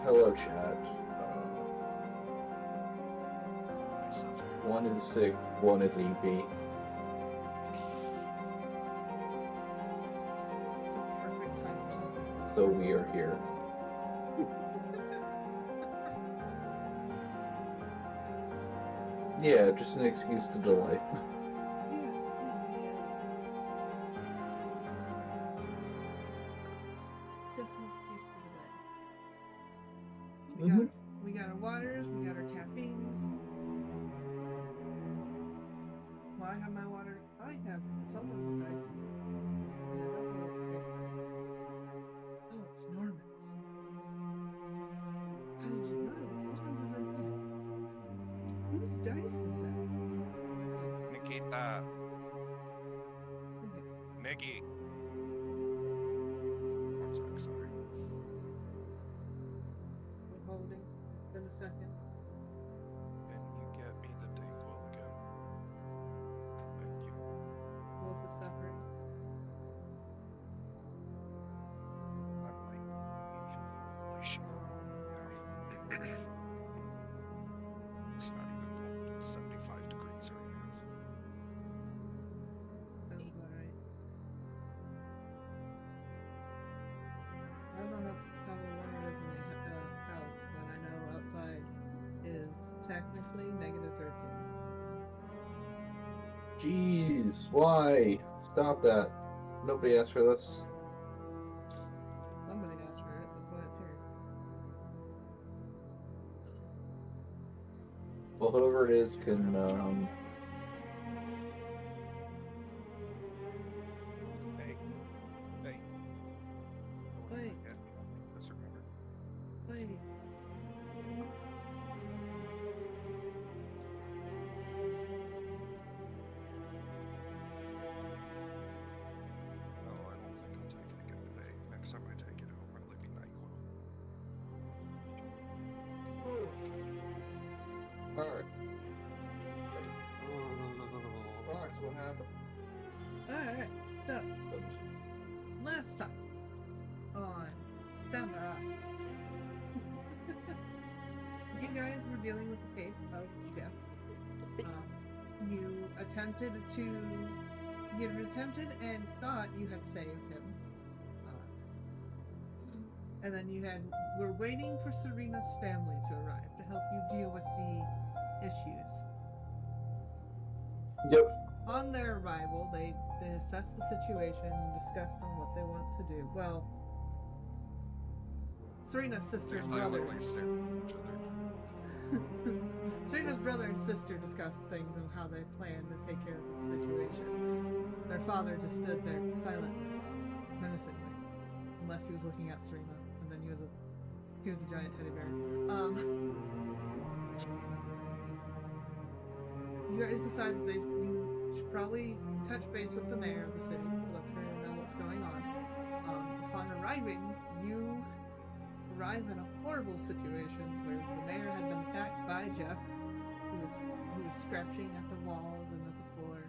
Hello, chat. One is sick, one is EP. It's a perfect time for something. So we are here. Yeah, just an excuse to delay. Just an excuse to delay. We got our waters, we got our caffeines. Well, I have my water. I have someone's dice, and I don't know which character it is. Oh, it's Norman's. How did you know? Which one's is in here? Whose dice is that? Nikita. Okay. Nikki. One sec, sorry. We're holding. It's been a second. Can you get me the Dayquil again? Thank you. Wolf is suffering. I'm like fully shivering. Yeah. It's not even cold. It's 75 degrees right now. Sounds about right. I don't know how warm it is in the house, but I know outside is technically -13. Jeez, why? Stop that. Nobody asked for this. Somebody asked for it, that's why it's here. Well, whoever it is can, Hey. Wait. Disregard. Wait. No, I don't think I'll take it again today. Next time I take it, it'll probably be NyQuil. Alright. Alright, so what happened? Alright, so last time on Samurai, you guys were dealing with the case of Jeff. You had attempted and thought you had saved him. And then were waiting for Serena's family to arrive to help you deal with the issues. Yep. On their arrival, they assessed the situation and discussed on what they want to do. Well, Serena's sister and brother. Serena's brother and sister discussed things and how they planned to take care of the situation. Their father just stood there silently, menacingly, unless he was looking at Serena, and then he was a giant teddy bear. You guys decided that you should probably touch base with the mayor of the city to let her know what's going on. Upon arriving, you arrive in a horrible situation where the mayor had been attacked by Jeff, who was scratching at the walls and at the floor.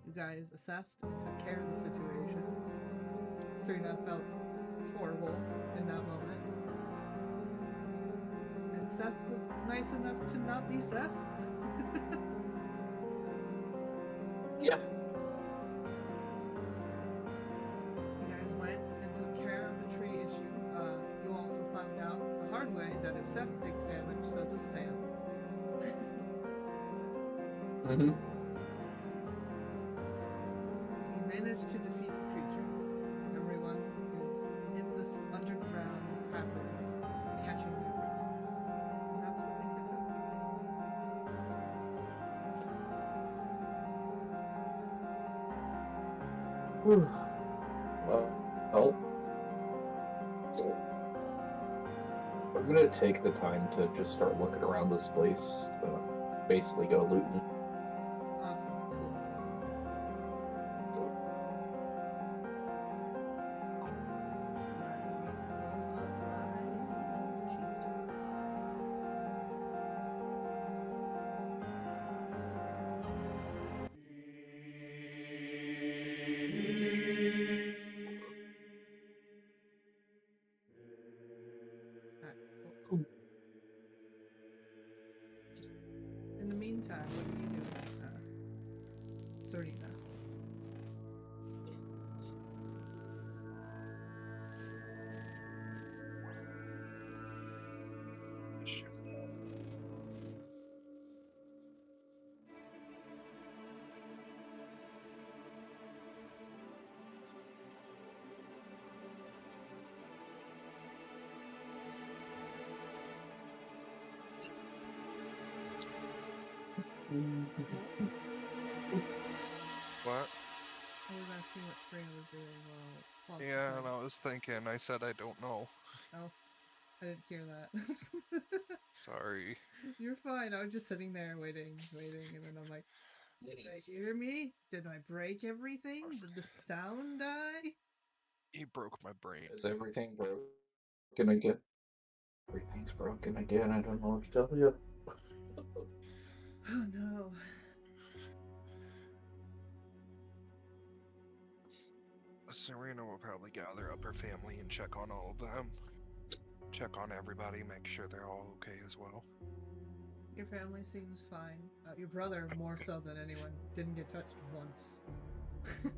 You guys assessed and took care of the situation. Serena felt horrible in that moment. And Seth was nice enough to not be Seth. Yeah. You guys went and took care of the tree issue. You also found out the hard way that if Seth takes damage, so does Sam. Mm-hmm. You managed to defeat the creatures. Everyone is in this underground cavern catching their breath. And that's where we pick up. Well, I'm gonna take the time to just start looking around this place. Basically go looting. Awesome, cool. What? I was asking what Serena was doing while Falk Yeah, was and I was thinking. I said I don't know. Oh, I didn't hear that. Sorry. You're fine. I was just sitting there waiting, and then I'm like, did they hear me? Did I break everything? Did the sound die? He broke my brain. Is everything broken again? Everything's broken again. I don't know what to tell you. Oh no. Serena will probably gather up her family and check on all of them. Check on everybody, make sure they're all okay as well. Your family seems fine. Your brother, more so than anyone, didn't get touched once.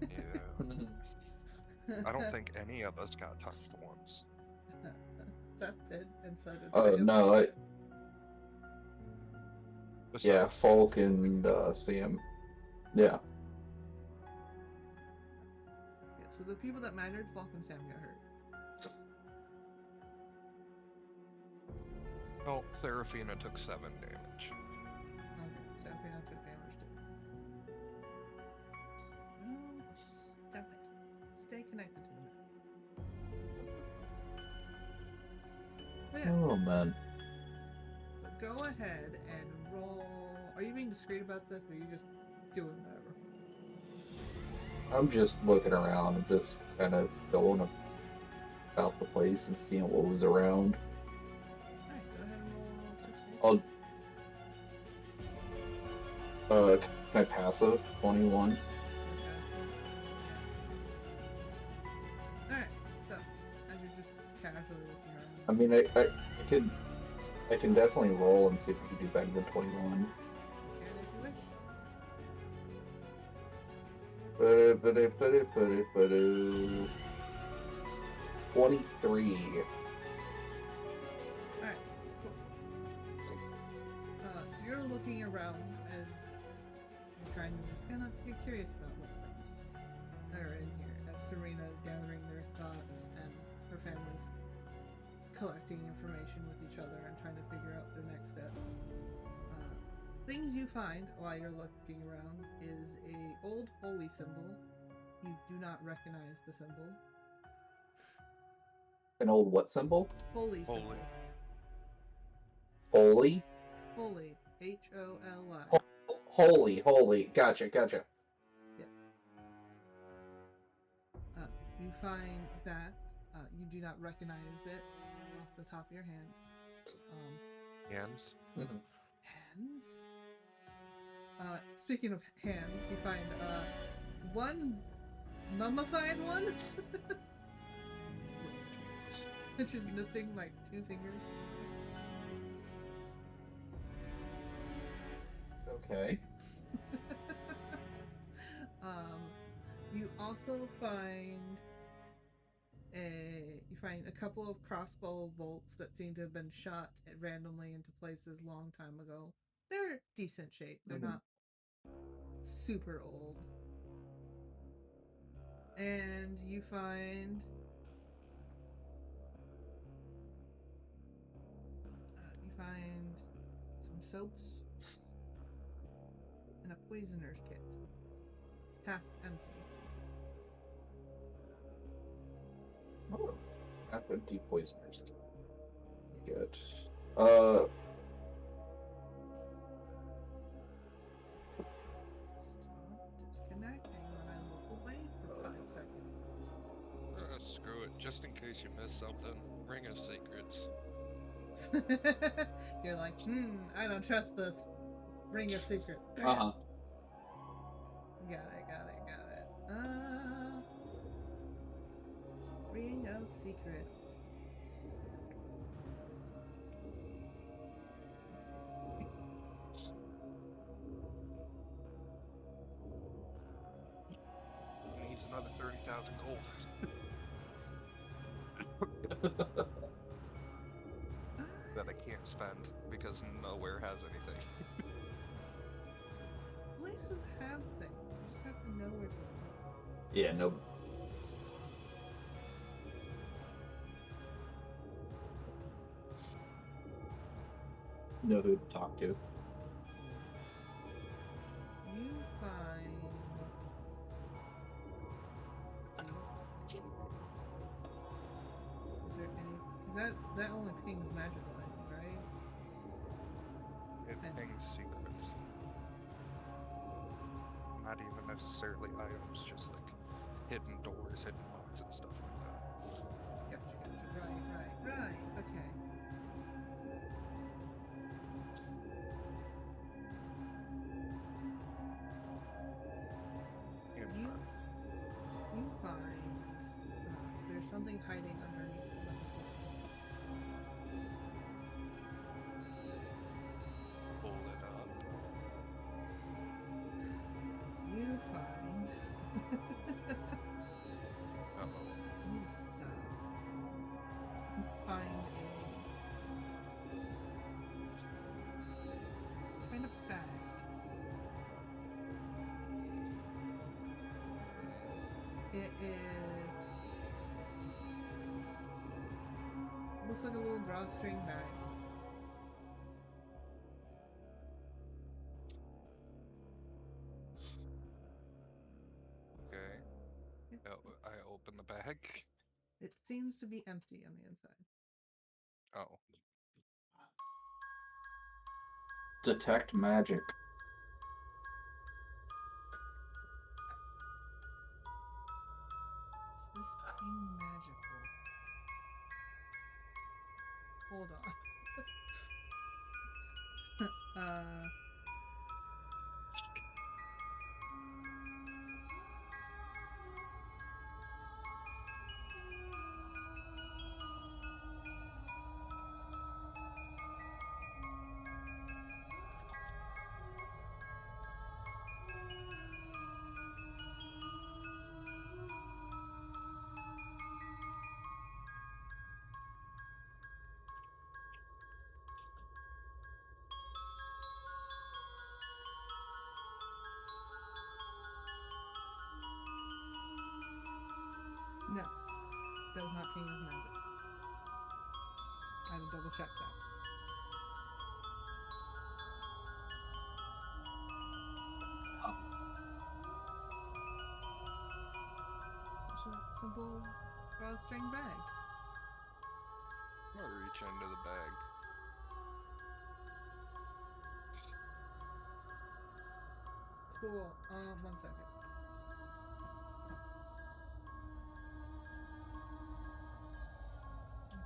Yeah. I don't think any of us got touched once. Seth did, and so did Sam. No, yeah, Besides Falk and Sam. Yeah. Yeah, so the people that mattered, Falk and Sam got hurt. Oh, Serafina took 7 damage. Okay, Seraphina took damage too. No, stop it. Stay connected to the map. But yeah, Oh man. so go ahead and roll. Are you being discreet about this, or are you just doing whatever? I'm just looking around and just kind of going about the place and seeing what was around. Alright, go ahead and roll persuasion. Can I passive 21? Alright, so as you're just casually looking around. I mean, I can definitely roll and see if I can do better than 21. You can if you wish. 23. Alright, cool. So you're looking around as you're trying to just you're curious about what things are in here. As Serena is gathering their thoughts and her family's collecting information with each other and trying to figure out their next steps. Things you find while you're looking around is a old holy symbol. You do not recognize the symbol. An old what symbol? Holy symbol. Holy? Holy. Holy. Holy. Gotcha. Yeah. You find that you do not recognize it off the top of your hands. Hands? Mm-hmm. Hands? Speaking of hands, you find one mummified one, which is missing like 2 fingers. Okay. You also find a couple of crossbow bolts that seem to have been shot randomly into places long time ago. They're decent shape. They're not super old. And you find some soaps and a poisoner's kit, half empty. Oh, half empty poisoners. Yes. Good. Stop disconnecting when I look away for 5 seconds. Screw it. Just in case you miss something, Ring of Secrets. You're like, I don't trust this. Ring of Secret. Uh-huh. Got it. Ring of Secret. Let's see. Needs another 30,000 gold. That I can't spend because nowhere has anything. Places have things. You just have to know where to look. Yeah, no. Know who to talk to. That only pings magical items, right? It And pings secrets. Not even necessarily items, just like hidden doors, hidden boxes, stuff like that. gotcha. Right. Okay. You Interesting. you find there's something hiding underneath one of the bookcases. Pull it up. You find. Uh-oh. I need to stop. You find a kind of bag. It is looks like a little drawstring bag. Okay. I open the bag. It seems to be empty on the inside. Oh. Detect magic. Is this being magical? Hold on. No, does not ping as magic. I had to double check that. It's a simple drawstring bag. I'm gonna reach into the bag. Cool. 1 second.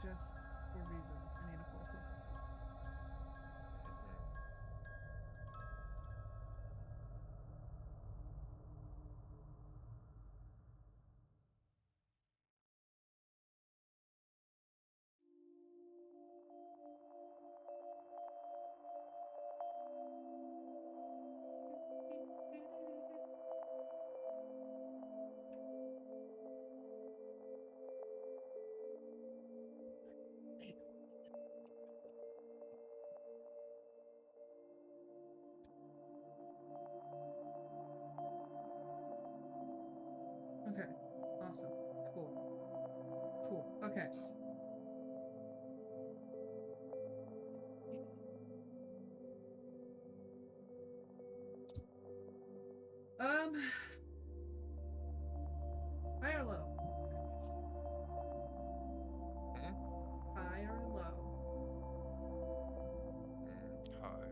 Just for reasons, I need to pull something out. Okay. Awesome. Cool. Okay. Um, high or low? Hmm? High or low? Hi.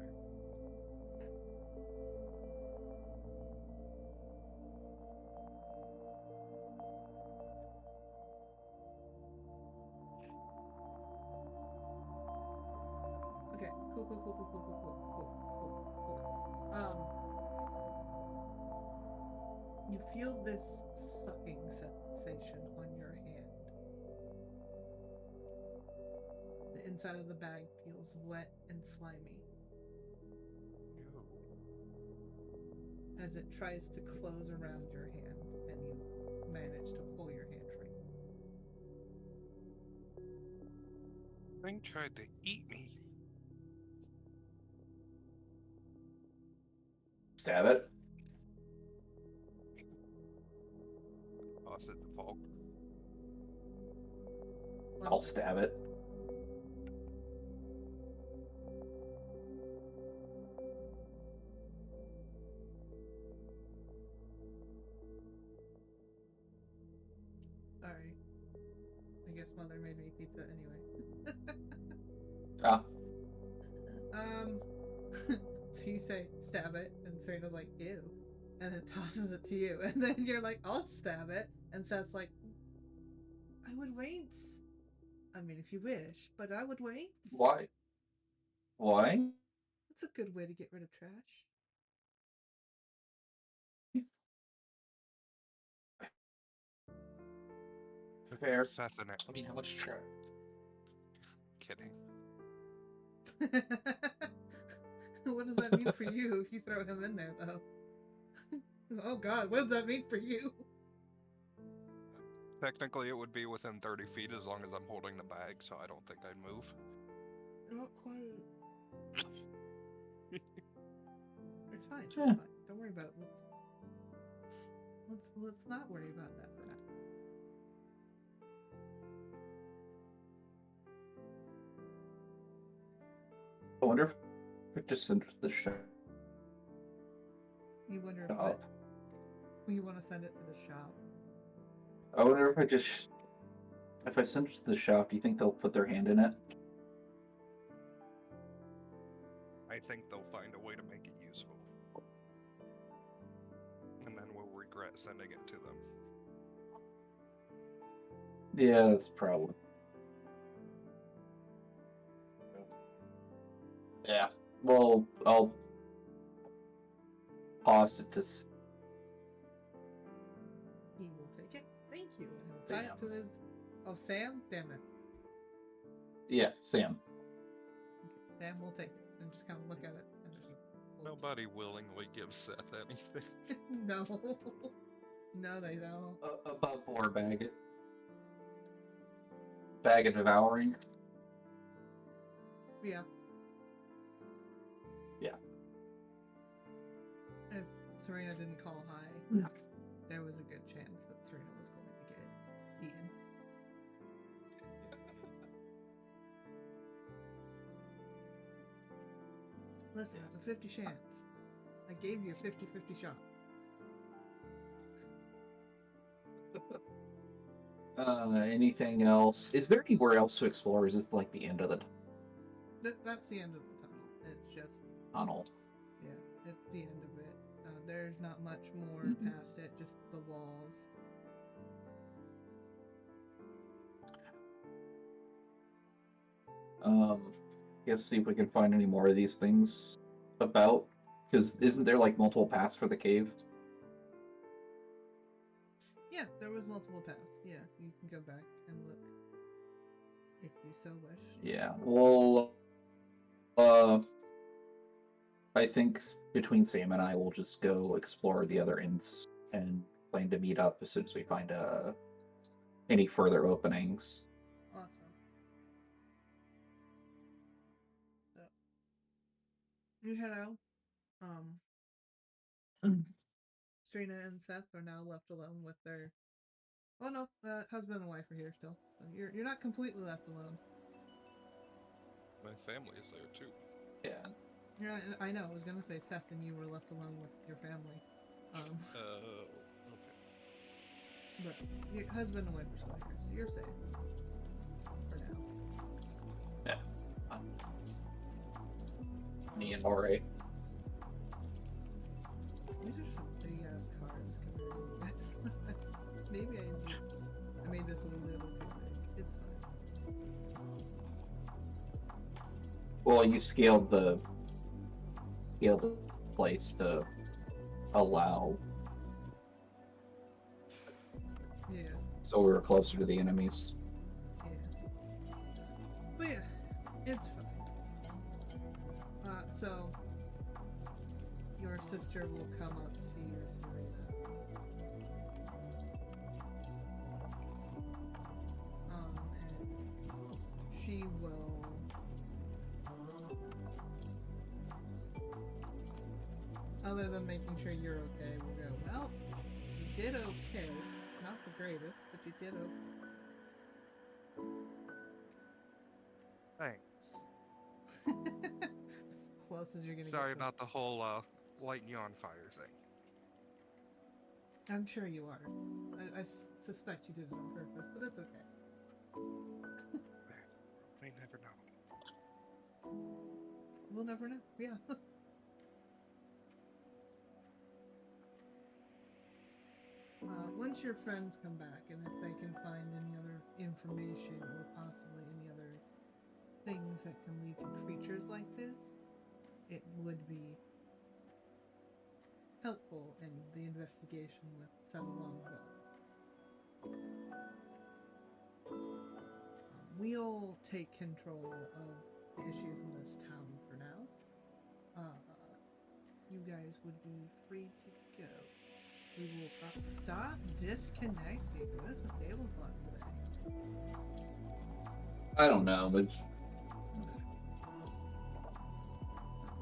Okay. Cool. You feel this sucking sensation on your hand. The inside of the bag feels wet and slimy Ew. as it tries to close around your hand, and you manage to pull your hand free. Thing tried to eat me. Stab it. Toss it default. I'll 1 second. stab it. Sorry. I guess guess Mother made me pizza anyway. Ah, So you say stab it, and Serena's like ew, and then tosses it to you, and then you're like I'll stab it, and Seth's like I would wait. I mean, if you wish, but I would wait. why? Why? That's a good way to get rid of trash. Fair. Seth and I mean, how much trash? kidding. What does that mean for you if you throw him in there, though? Oh God, what does that mean for you? Technically, it would be within 30 feet as long as I'm holding the bag, so I don't think I'd move. Not quite. It's fine. It's Yeah. fine. Don't worry about it. Let's not worry about that for now. I wonder if I just send it to the shop. You wonder if what? You want to send it to the shop? I wonder if if I send it to the shop, do you think they'll put their hand in it? I think they'll find a way to make it useful. And then we'll regret sending it to them. Yeah, that's probably. Yeah. Well, I'll toss it to He will take it. Thank you, and he'll tie Sam. it to his. Oh, Sam! Damn it. Yeah, Sam. Okay. Sam will take it and just kind of look at it and just. Nobody willingly gives Seth anything. No. No, they don't. Above board bag. Bag of devouring. Yeah. Yeah. If Serena didn't call high, there was a good chance that Serena was going to get eaten. Listen, it's a 50 chance. I gave you a 50-50 shot. Anything else? Is there anywhere else to explore? Is this like the end of the That's the end of the tunnel. It's just, tunnel? yeah, it's the end of it. There's not much more past it, just the walls. Guess see if we can find any more of these things about. Because isn't there like multiple paths for the cave? Yeah, there was multiple paths. Yeah, you can go back and look if you so wish. Yeah. Well, I think between Sam and I will just go explore the other ends and plan to meet up as soon as we find any further openings. Awesome. So, you head out. Serena and Seth are now left alone with their. Oh no, husband and wife are here still. So you're not completely left alone. My family is there too. Yeah. Yeah, I know. I was gonna say Seth and you were left alone with your family. Okay. But your husband and wife are still here, so you're safe for now. Yeah. Me and Ori. These are some big ass cars compared to you guys. Maybe I made this a little too big. It's fine. Well, you scaled the place to allow, Yeah. so we were closer to the enemies. Yeah. But yeah, it's fine. So your sister will come up to you, Serena. And she will other than making sure you're okay, we'll go, well, you did okay. Not the greatest, but you did okay. Thanks. As close as you're gonna Sorry get to about the whole lighting you on fire thing. I'm sure you are. I suspect you did it on purpose, but it's okay. We never know. We'll never know. Yeah. Once your friends come back, and if they can find any other information or possibly any other things that can lead to creatures like this, it would be helpful in the investigation with Senalongville. We'll take control of the issues in this town for now. You guys would be free to go. We will stop disconnecting. What is with Dable's luck today? I don't know, but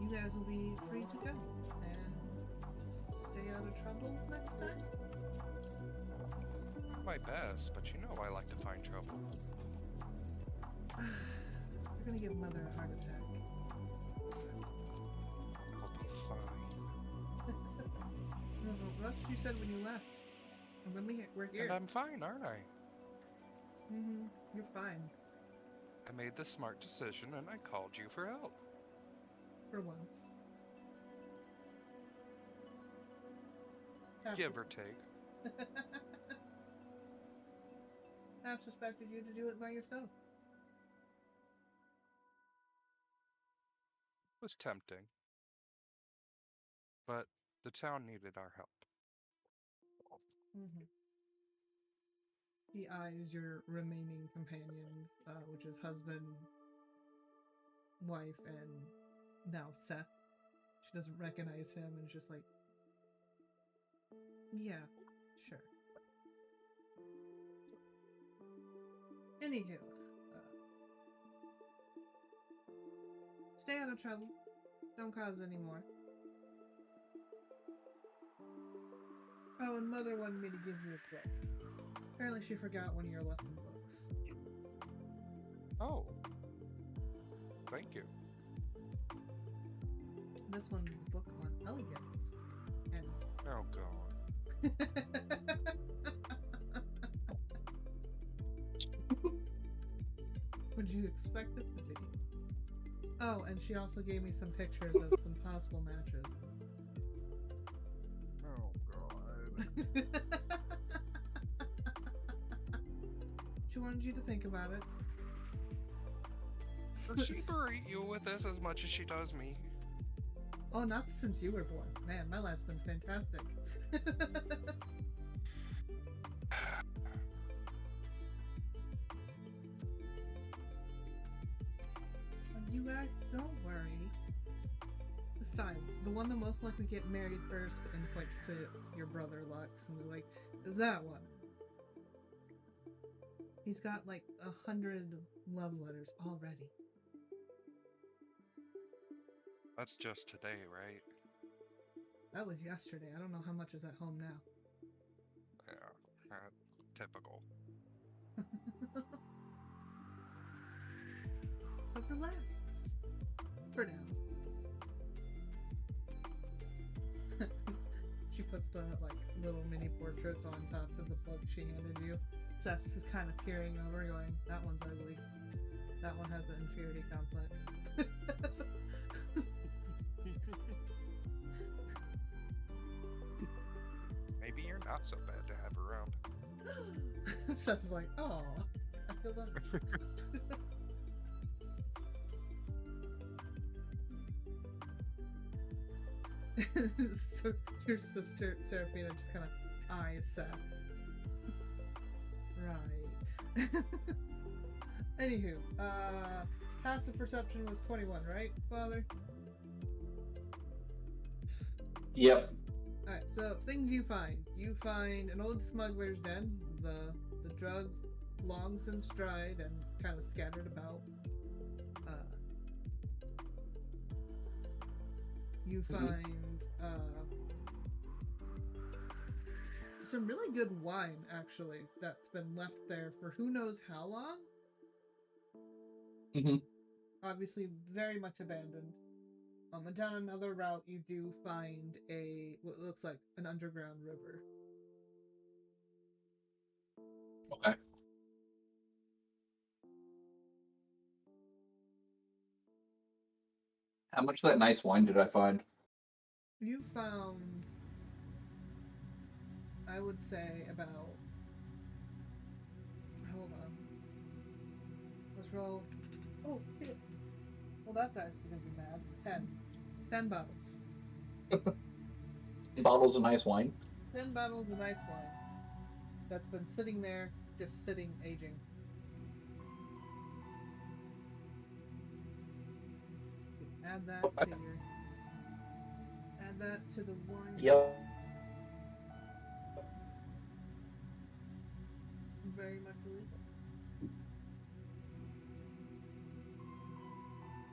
You guys will be free to go and stay out of trouble next time. My best, but you know I like to find trouble. You're gonna give Mother a heart attack. I'll be fine. That's what you said when you left. And then we're here. And I'm fine, aren't I? Mm-hmm. You're fine. I made the smart decision and I called you for help. For once. Give or take. I've suspected you to do it by yourself. It was tempting. But the town needed our help. Mm-hmm. He eyes your remaining companions, which is husband, wife, and now Seth. She doesn't recognize him and is just like, yeah, sure. Anywho, stay out of trouble. Don't cause any more. Oh, and Mother wanted me to give you a book. Apparently she forgot one of your lesson books. Oh. Thank you. This one's a book on elegance. And Oh, God. would you expect it to be? Oh, and she also gave me some pictures of some possible matches. Oh, God. She wanted you to think about it. Does she berate you with this as much as she does me? Oh, not since you were born. Man, my life's been fantastic. You guys, don't worry. Besides, the one that most likely get married first and points to your brother Lux and they're like, is that one? He's got like 100 love letters already. That's just today, right? That was yesterday. I don't know how much is at home now. Yeah, typical. So relax. For now. She puts the like little mini portraits on top of the book she handed you. Seth's just kind of peering over, going, "That one's ugly. That one has an inferiority complex." Maybe you're not so bad to have around. Seth is like, "Oh, I feel better." So your sister Seraphina just kind of eyes Seth. Right. Anywho, passive perception was 21, right, Father? yep. Alright, so things you find. You find an old smuggler's den. The drugs long since dried and kind of scattered about. You find some really good wine, actually, that's been left there for who knows how long. Mm-hmm. Obviously, very much abandoned. And down another route, you do find what looks like an underground river. Okay. How much of that nice wine did I find? You found, I would say, about. Hold on. Let's roll. Oh, shit. Well, that dice is gonna be mad. 10. 10 bottles. Bottles of nice wine. 10 bottles of ice wine that's been sitting there, just sitting, aging. Add that to your. Add that to the wine. Yep. Very much illegal.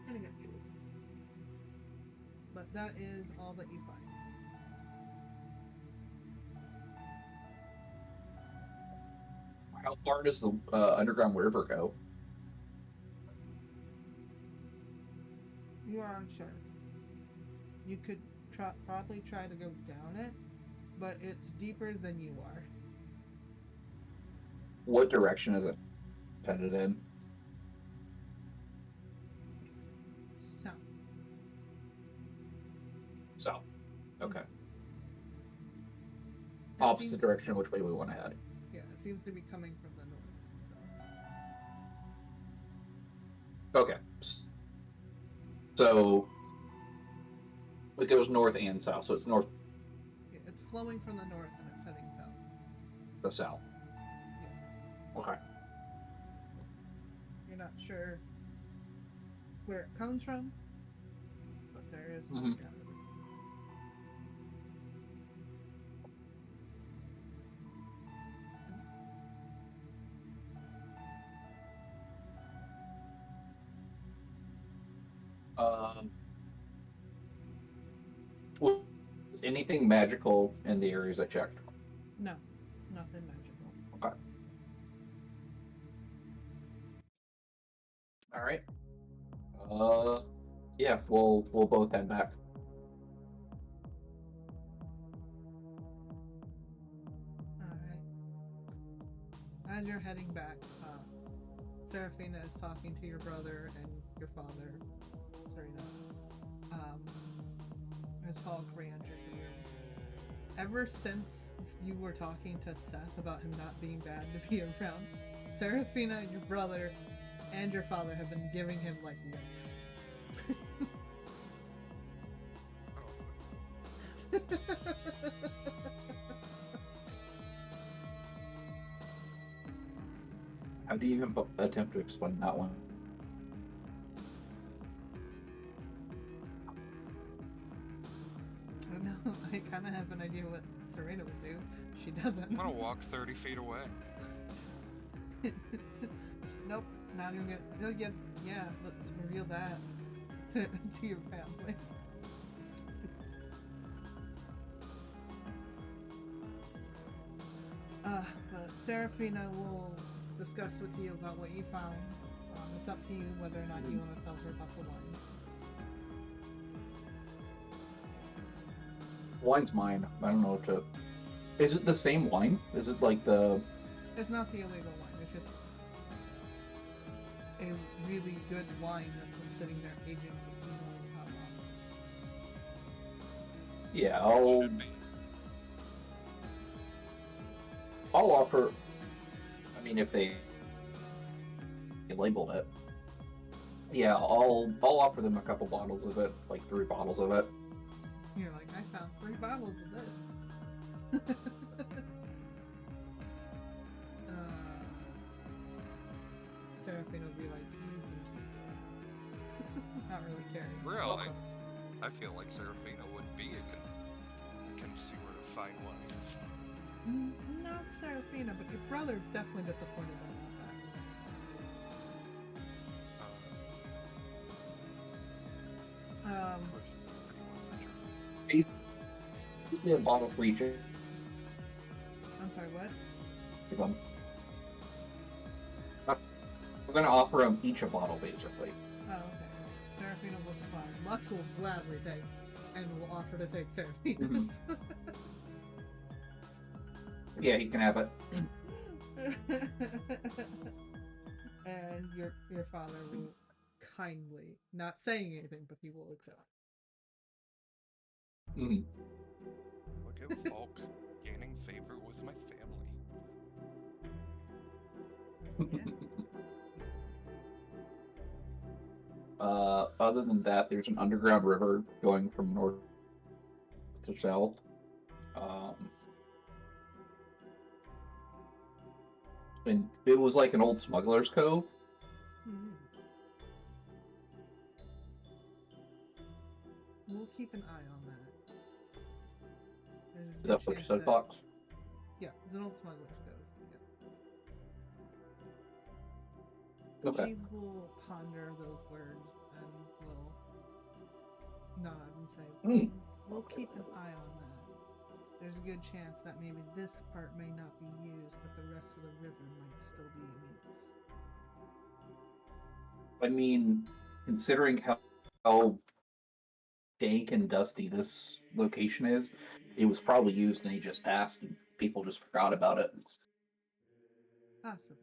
Getting it. But that is all that you find. How far does the underground river go? You are unsure. You could probably try to go down it, but it's deeper than you are. What direction is it headed in? South. South. Okay. It Opposite seems- direction of which way we want to head. Yeah, it seems to be coming from the north. Okay. So it goes north and south. So it's north, Yeah, it's flowing from the north and it's heading south. the south. Yeah. Okay. You're not sure where it comes from, but there is one Mhm. down the river. Was anything magical in the areas I checked? No, nothing magical. Okay. All right. Yeah, we'll both head back. Alright. As you're heading back, Seraphina is talking to your brother and your father, Serena. As Falk re-enters the room. Ever since you were talking to Seth about him not being bad to be around, Seraphina, your brother, and your father have been giving him like looks. How do you even attempt to explain that one? I don't know. I kind of have an idea what Serena would do. She doesn't. I'm gonna walk 30 feet away. Nope, not even good. Oh, yeah, let's reveal that to your family. But Seraphina will discuss with you about what you found. It's up to you whether or not you want to tell her about the wine. Wine's mine. I don't know what to. Is it the same wine? Is it like the? It's not the illegal wine. It's just a really good wine that's been sitting there aging for who knows how long. Yeah, Should be. I'll offer. I mean, if they labeled it, yeah, I'll offer them a couple bottles of it, like 3 bottles of it. You're like, I found 3 bottles of this. Seraphine will be like, not really caring. Really? I feel like Seraphina would be a consumer of fine wines. Not Seraphina, but your brother's definitely disappointed about that. Of course, anyone's a jerk. Yeah, bottle for each of I'm sorry, what? them. I'm gonna offer them each a bottle, basically. Oh, okay. Seraphina will decline. Lux will gladly take, and will offer to take Seraphina's. Yeah, he can have it. And your father will kindly, not saying anything, but he will accept. Mhm. Look at Falk gaining favor with my family. Yeah. Other than that, there's an underground river going from north to south. And it was like an old smuggler's cove. Hmm. We'll keep an eye on that. There's a Is good that what you chance said, that Fox? yeah, it's an old smuggler's cove. Yeah. Okay. She will ponder those words and will nod and say, "Well, we'll Okay. keep an eye on that. There's a good chance that maybe this part may not be used, but the rest of the river might still be in use." I mean, considering how dank and dusty this location is, it was probably used and he just passed and people just forgot about it. Possibly.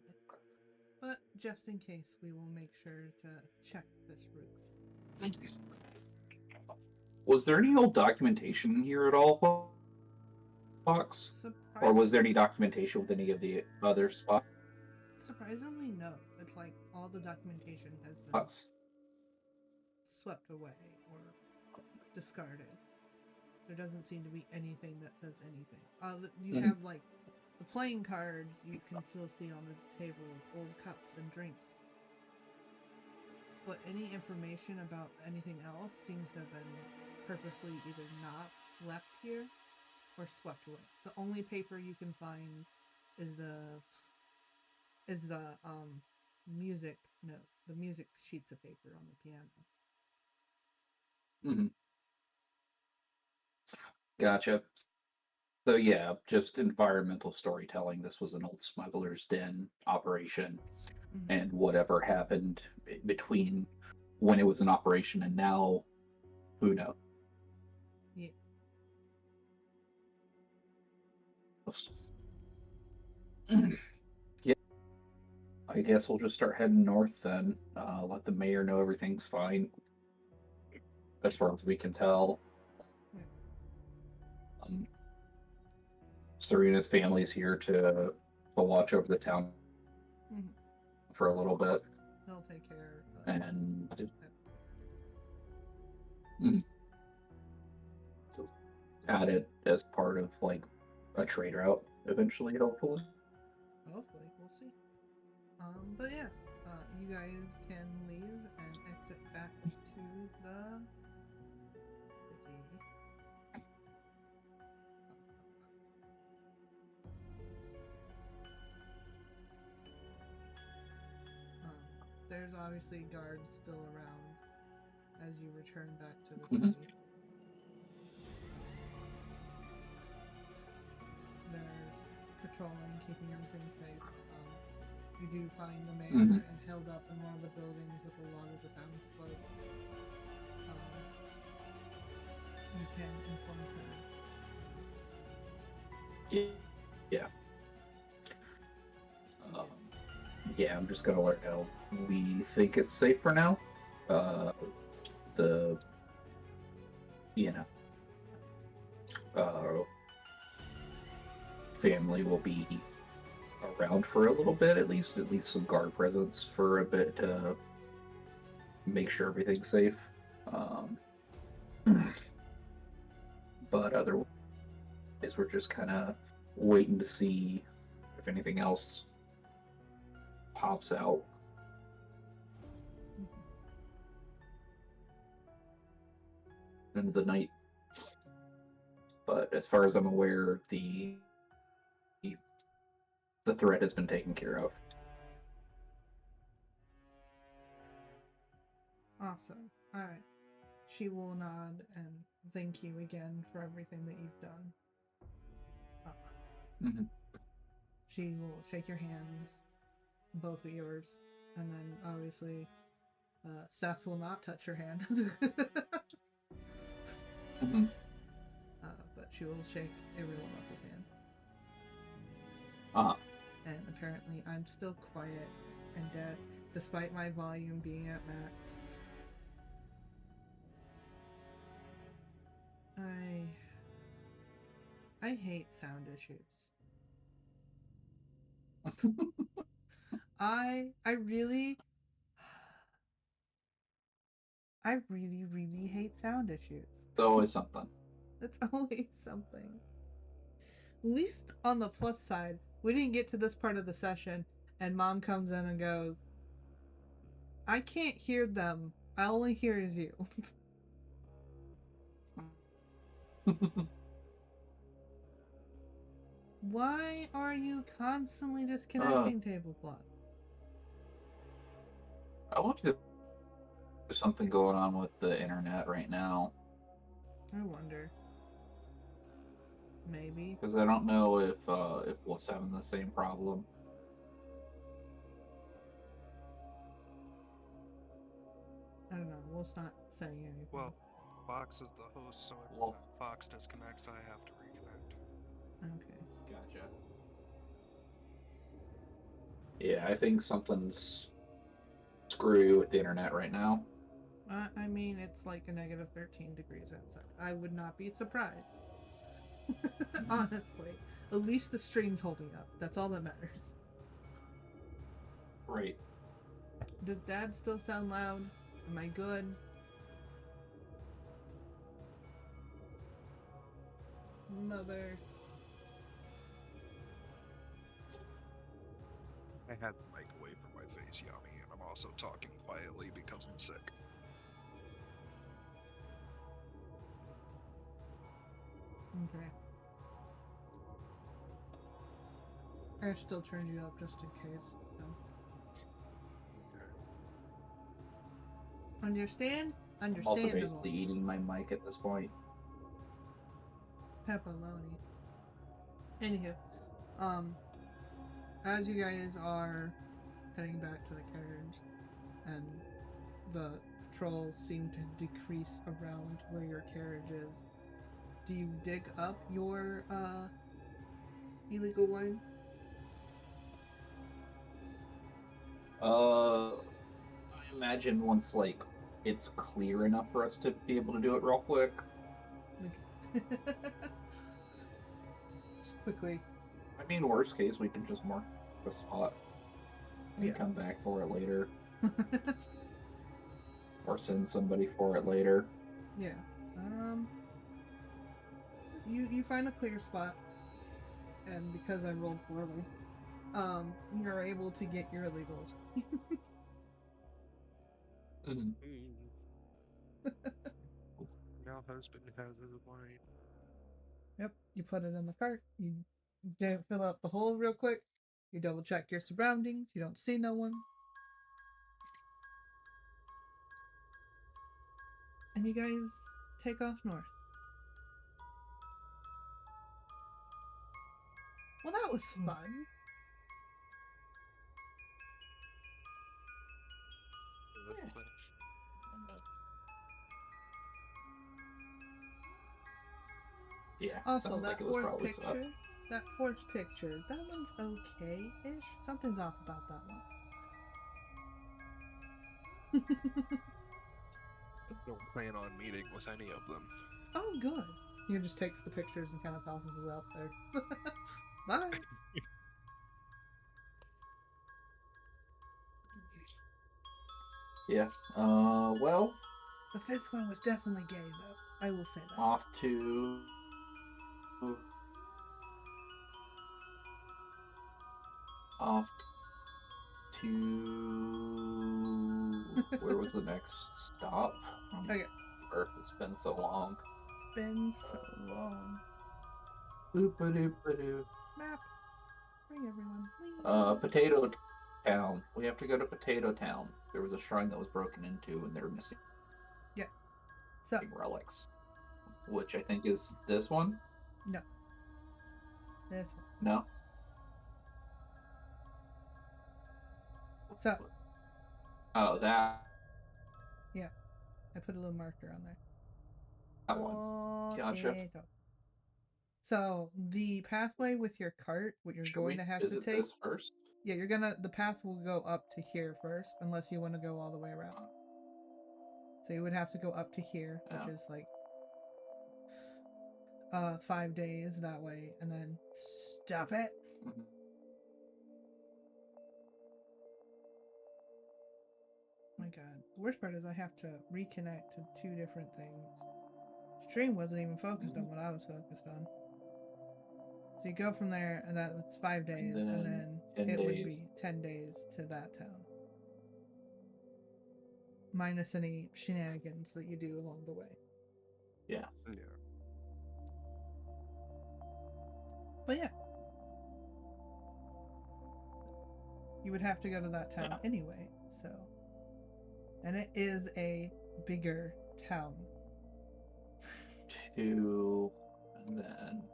But just in case, we will make sure to check this route. Was there any old documentation here at all, Fox? Or was there any documentation with any of the other Surprisingly, no. It's like all the documentation has been spots? swept away or discarded. There doesn't seem to be anything that says anything. You Mhm. have like the playing cards you can still see on the table of old cups and drinks. But any information about anything else seems to have been purposely either not left here or swept away. The only paper you can find is the music note, the music sheets of paper on the piano. Mhm. Gotcha. So yeah, just environmental storytelling. This was an old smuggler's den operation, Mm-hmm. and whatever happened between when it was in operation and now, who knows? Yeah. Yeah, I guess we'll just start heading north then. Let the mayor know everything's fine, as far as we can tell. Yeah. Um, Serena's family's here to watch over the town Mm-hmm. for a little bit, They'll take care of and everything. mm, add it as part of like a trade route eventually, hopefully. Hopefully, we'll see. But yeah, you guys can leave and exit back to the city. There's obviously guards still around as you return back to the Mhm. city. They're patrolling, keeping everything safe. You do find the Mhm. mayor and held up in one of the buildings with a lot of the town folks. You can inform her. Yeah. Um, yeah, I'm just gonna let her know. We think it's safe for now. Uh, the you know uh, family will be around for a little bit, at least some guard presence for a bit to make sure everything's safe. Um, but otherwise, we're just kind of waiting to see if anything else pops out in the night. But as far as I'm aware, the threat has been taken care of. Awesome. Alright. She will nod and thank you again for everything that you've done. Mm-hmm. She will shake your hands, both of yours, and then obviously Seth will not touch her hand. Mm-hmm. But she will shake everyone else's hand. Ah. And apparently I'm still quiet and dead. despite my volume being at max. I hate sound issues. I really really hate sound issues. It's always something. It's always something. At least on the plus side, we didn't get to this part of the session and mom comes in and goes, I can't hear them. I only hear you. Why are you constantly disconnecting tablecloth? I wonder if there's something going on with the internet right now. I wonder. Maybe. Because I don't know if Wolf's having the same problem. I don't know. Wolf's not saying anything. Well, Fox is the host, so every Well- time Fox disconnects, I have to reconnect. Okay. Gotcha. Yeah, I think something's screwy with the internet right now. I mean, it's like a negative 13 degrees outside. I would not be surprised. Honestly. At least the stream's holding up. That's all that matters. Right. Does Dad still sound loud? Am I good? Mother. I had the mic away from my face, Yami, and I'm also talking quietly because I'm sick. Okay. I still turned you up just in case. So. Understand? I'm also Understandable. basically eating my mic at this point. Pepperoni. Anywho, as you guys are heading back to the carriage, and the patrols seem to decrease around where your carriage is, do you dig up your illegal wine? I imagine once like it's clear enough for us to be able to do it real quick. Okay. Just quickly. I mean, worst case, we can just mark the spot and come back for it later, or send somebody for it later. Yeah. You find a clear spot, and because I rolled poorly, you're able to get your illegals. Mhm. Now husband has his wine. Yep, you put it in the cart. You fill out the hole real quick. You double check your surroundings. You don't see no one. And you guys take off north. Well, that was fun. That's nice. Yeah. Also, sounds that like it was fourth probably picture, that one's okay-ish. Something's off about that one. I don't plan on meeting with any of them. Oh, good. He just takes the pictures and kind of tosses it out there. Bye. Yeah. Well, The fifth one was definitely gay, though. I will say that. off to where was the next stop? Okay. It's been so long. It's been so long. Boop-a-doop-a-doo. Map. Bring everyone. Whee! Potato Town. We have to go to Potato Town. There was a shrine that was broken into, and they're missing So, relics, which I think is this one. no. This one. No. So, Oh, that I put a little marker on there. one. Gotcha. Potato. So, the pathway with your cart, what you're Should going we to have to visit take. this first? Yeah, the path will go up to here first, unless you want to go all the way around. So you would have to go up to here, which Yeah. is like 5 days that way, and then stop it. Mhm. Oh my god. The worst part is I have to reconnect to 2 different things. Stream wasn't even focused on what I was focused on. So you go from there, and that was 5 days, and then 10 it would days. be 10 days to that town. Minus any shenanigans that you do along the way. Yeah. Yeah. But yeah. You would have to go to that town Yeah. anyway, so. And it is a bigger town. 2, and then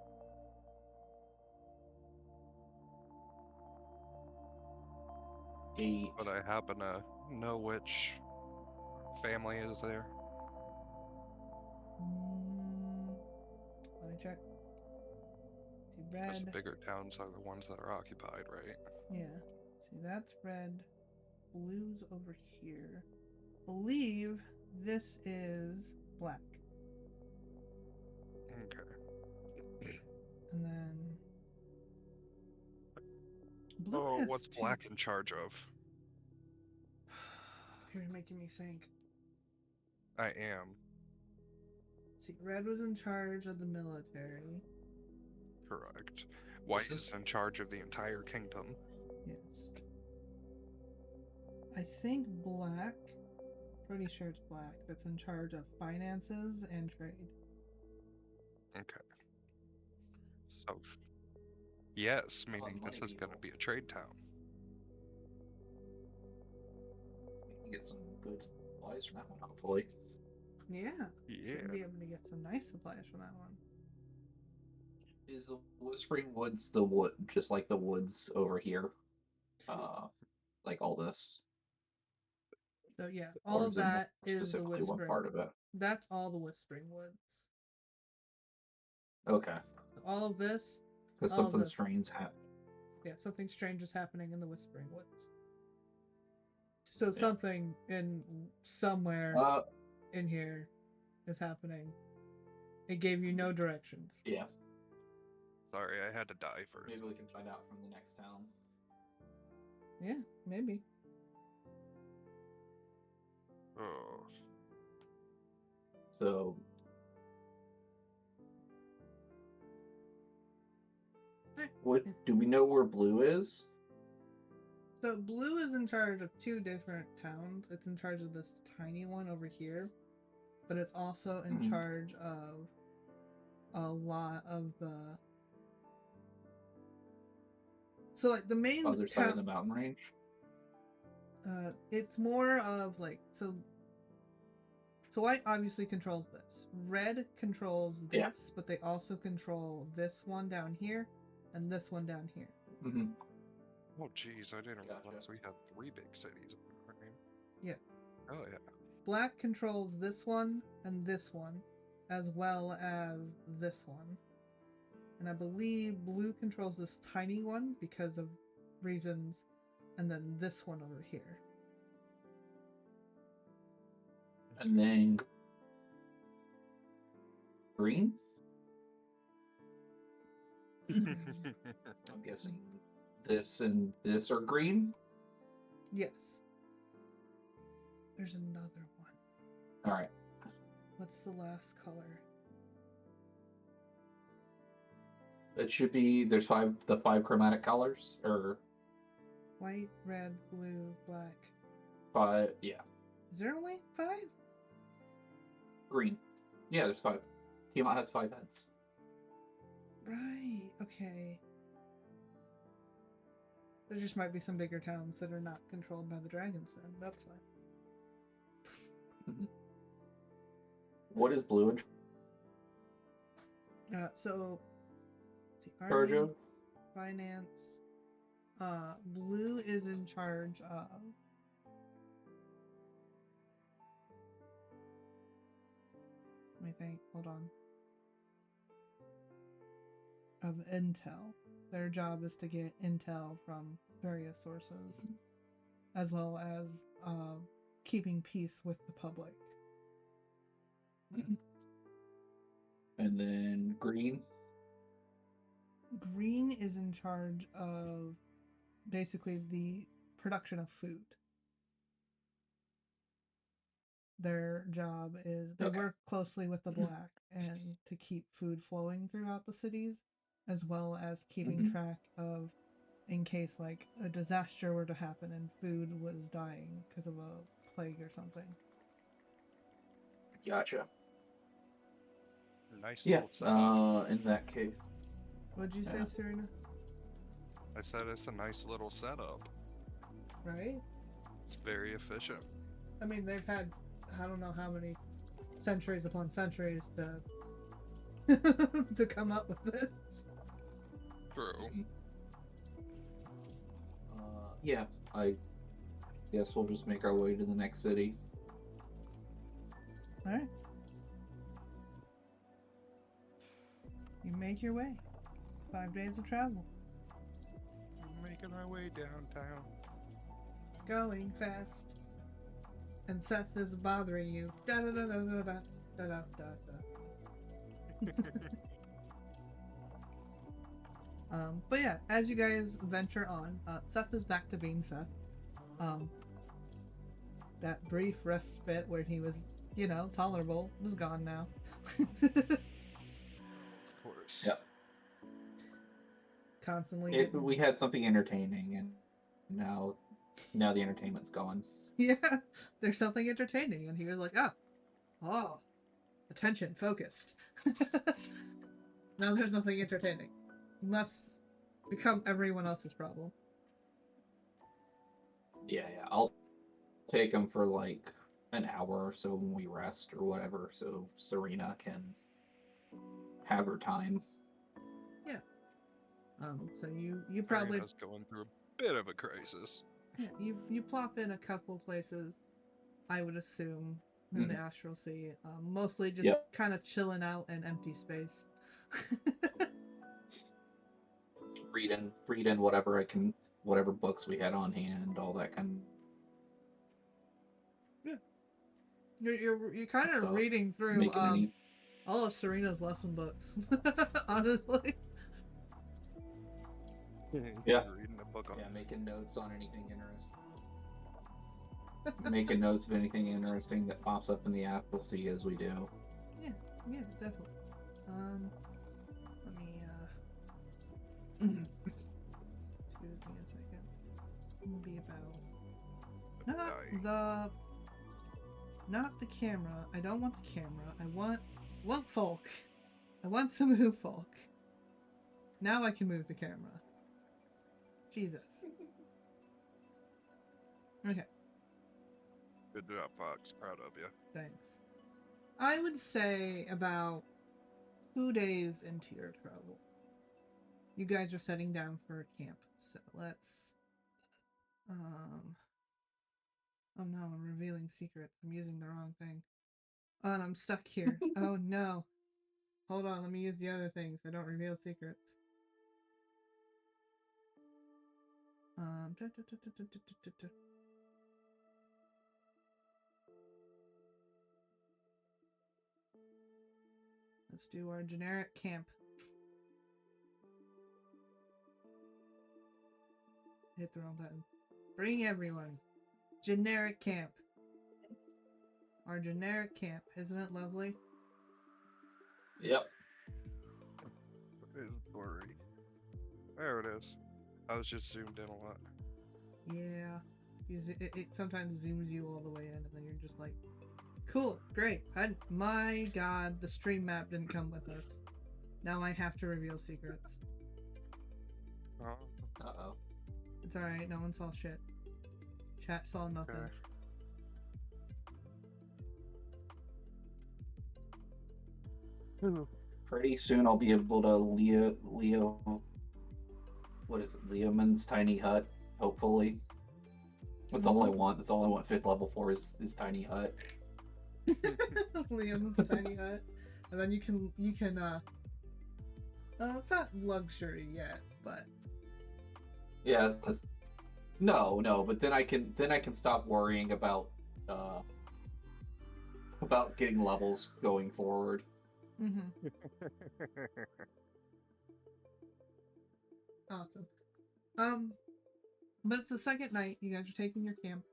8. But I happen to know which family is there. Let me check. See, Because the red. bigger towns are the ones that are occupied, right? Yeah. See, that's red. Blue's over here. Believe this is black. Okay. And then blue Oh, has what's 2. black in charge of? You're making me think. I am. See, red was in charge of the military. Correct. White This is is in charge of the entire kingdom. Yes. I think black, pretty sure it's black, that's in charge of finances and trade. Okay. So, yes, Oh, meaning this money is going to people. be a trade town. We can get some good supplies from that one, hopefully. Yeah. Yeah. Should be able to get some nice supplies from that one. Is the Whispering Woods the wood, just like the woods over here? Like all this? So yeah, Or all of is it more that is the specifically one Whispering. part of it? That's all the Whispering Woods. Okay. All of this. Because All of something this. strange happened. Yeah, something strange is happening in the Whispering Woods. So Yeah. something in somewhere in here is happening. It gave you no directions. Yeah. Sorry, I had to die first. Maybe we can find out from the next town. Yeah, maybe. Oh. So what do we know where Blue is? So Blue is in charge of 2 different towns. It's in charge of this tiny one over here, but it's also in charge of a lot of the. So like the main Other side of the mountain range? It's more of like so. So white obviously controls this. Red controls this, but they also control this one down here and this one down here. Mm-hmm. Oh, geez, I didn't Gotcha. realize we had 3 big cities. Right? Yeah. Oh, yeah. Black controls this one and this one, as well as this one. And I believe blue controls this tiny one because of reasons, and then this one over here. And then green? I'm guessing this and this are green? Yes. There's another one. Alright. What's the last color? It should be the 5 chromatic colors, or White, red, blue, black. 5, yeah. Is there only 5? Green. Yeah, there's 5. Tiamat has 5 heads. Right, okay. There just might be some bigger towns that are not controlled by the dragons then. That's fine. Mm-hmm. What is blue in So charge army, of? finance. Blue is in charge of. Let me think. Hold on. Of intel. Their job is to get intel from various sources, as well as keeping peace with the public. Mhm. And then Green. Green is in charge of basically the production of food. Their job is they Okay. work closely with the Black and to keep food flowing throughout the cities, as well as keeping Mhm. track of in case like a disaster were to happen and food was dying because of a plague or something. Gotcha. Nice Yeah. little setup. In that case, What'd you say, Yeah. Serena? I said it's a nice little setup. Right? It's very efficient. I mean, they've had I don't know how many centuries upon centuries to to come up with this. True. yeah. I guess we'll just make our way to the next city. All right. You make your way. 5 days of travel. Making our way downtown. Going fast. And Seth is bothering you. Da da da da da da da da da da. But yeah, as you guys venture on, Seth is back to being Seth. That brief respite where he was, tolerable, was gone now. Of course. Yep. Constantly getting... We had something entertaining, and now the entertainment's gone. Yeah, there's something entertaining, and he was like, oh, attention, focused. Now there's nothing entertaining. Must become everyone else's problem. Yeah. I'll take him for like an hour or so when we rest or whatever, so Serena can have her time. Yeah. So you probably... Serena's going through a bit of a crisis. Yeah, you plop in a couple places, I would assume, in the Astral Sea. Mostly just kind of chilling out in empty space. read in whatever I can, whatever books we had on hand, all that kind Yeah. You're kind of stuff. reading through Making any... all of Serena's lesson books, honestly. Yeah. Reading a book on making notes on anything interesting. Making notes of anything interesting that pops up in the app. We'll see as we do. Yeah, definitely. Let me excuse me a second. Be about not the camera. I don't want the camera. I want Folk. I want to move Folk. Now I can move the camera. Jesus. Okay. Good job, Fox. Proud of you. Thanks. I would say about 2 days into your travel. You guys are setting down for camp. So let's... Oh no, I'm revealing secrets. I'm using the wrong thing. Oh, and I'm stuck here. Oh no. Hold on, let me use the other things. I don't reveal secrets. Let's do our generic camp. Hit the wrong button. Bring everyone. Generic camp. Our generic camp. Isn't it lovely? Yep. It's blurry. There it is. I was just zoomed in a lot. Yeah. It sometimes zooms you all the way in, and then you're just like, cool, great. My god, the stream map didn't come with us. Now I have to reveal secrets. Oh, Uh-oh. It's alright, no one saw shit. Chat saw nothing. okay. Pretty soon I'll be able to Leo, what is it, Leoman's tiny hut, hopefully. That's all I want. That's all I want 5th level for is tiny hut. Liam's tiny hut. And then you can it's not luxury yet, but... Yeah, No, but then I can stop worrying uh about getting levels going forward. Mm-hmm. Awesome. But it's the second night. You guys are taking your camp.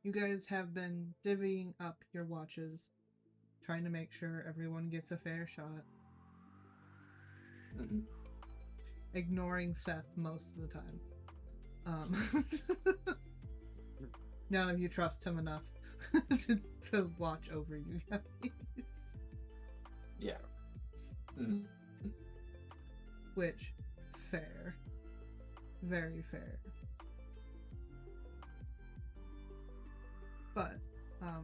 You guys have been divvying up your watches, trying to make sure everyone gets a fair shot. Mm-hmm. Ignoring Seth most of the time. None of you trust him enough to watch over you guys. Yeah. Mm-hmm. Which, fair. Very fair. But,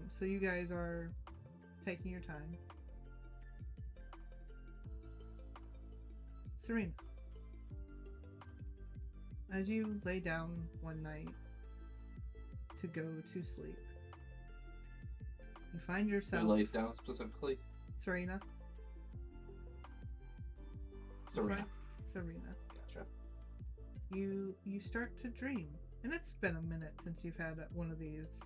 so you guys are taking your time. Serena, as you lay down one night to go to sleep, you find Who yourself... lays down specifically? Serena. Serena. Serena. Gotcha. You start to dream. And it's been a minute since you've had one of these.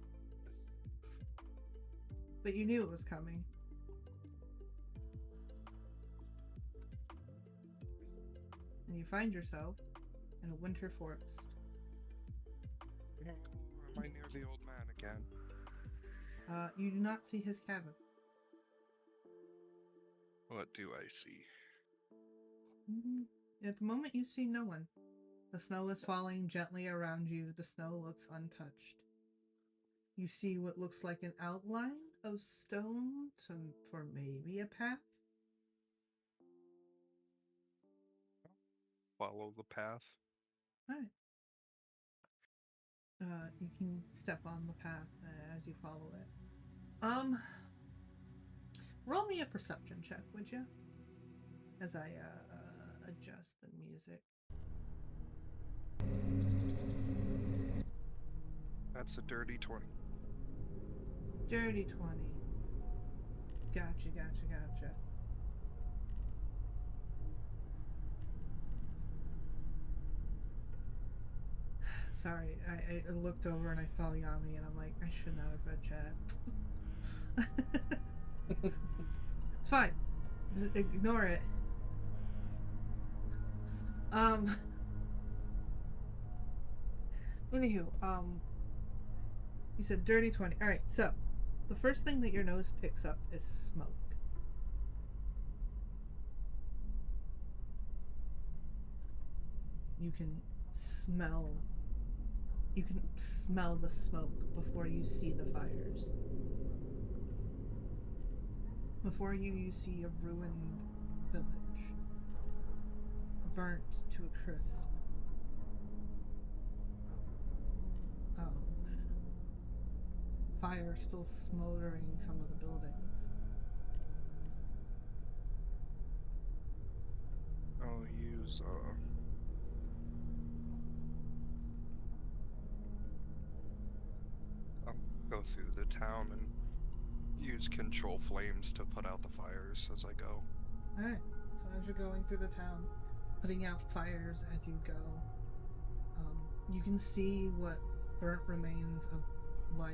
But you knew it was coming. And you find yourself in a winter forest. Am I near the old man again? You do not see his cabin. What do I see? At the moment, you see no one. The snow is falling gently around you. The snow looks untouched. You see what looks like an outline of stone for maybe a path. Follow the path. Alright. You can step on the path as you follow it. Roll me a perception check, would you? As I adjust the music. That's a dirty 20. Dirty 20. Gotcha. Sorry, I looked over and I saw Yami and I'm like, I should not have read chat. It's fine. Just ignore it. Anywho, you said dirty 20. Alright, so the first thing that your nose picks up is smoke. You can smell the smoke before you see the fires. Before you see a ruined village, burnt to a crisp. Fire still smoldering some of the buildings. I'll use I'll go through the town and use control flames to put out the fires as I go. Alright, so as you're going through the town, putting out fires as you go, you can see what burnt remains of life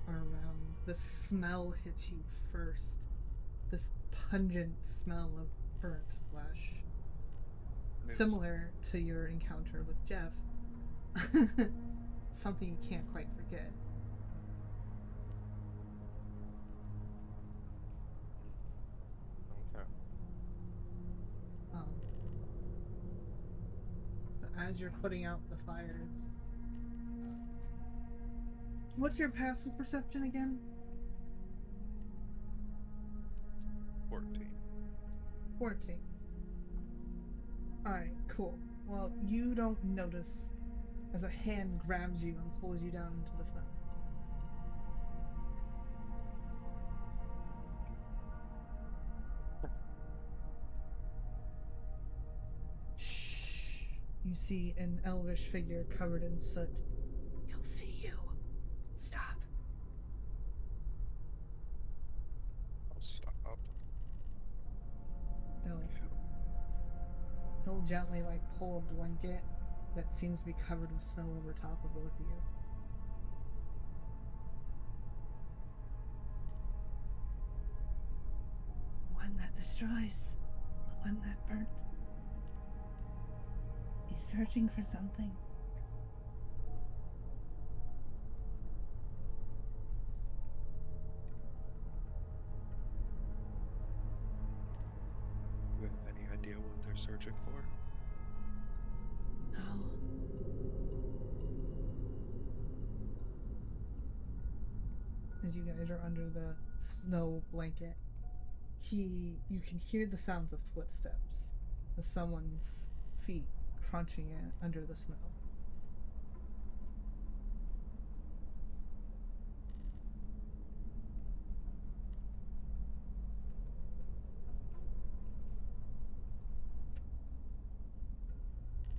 are around. The smell hits you first. This pungent smell of burnt flesh. Similar to your encounter with Jeff. Something you can't quite forget. Okay. But as you're putting out the fires, what's your passive perception again? 14. 14. Alright, cool. Well, you don't notice as a hand grabs you and pulls you down into the snow. Shh. You see an elvish figure covered in soot. He'll see you. Stop. I'll stop. He'll gently pull a blanket that seems to be covered with snow over top of both of you. One that destroys, the one that burnt. He's searching for something. Do you have any idea what they're searching for? No. As you guys are under the snow blanket, you can hear the sounds of footsteps of someone's feet crunching it under the snow.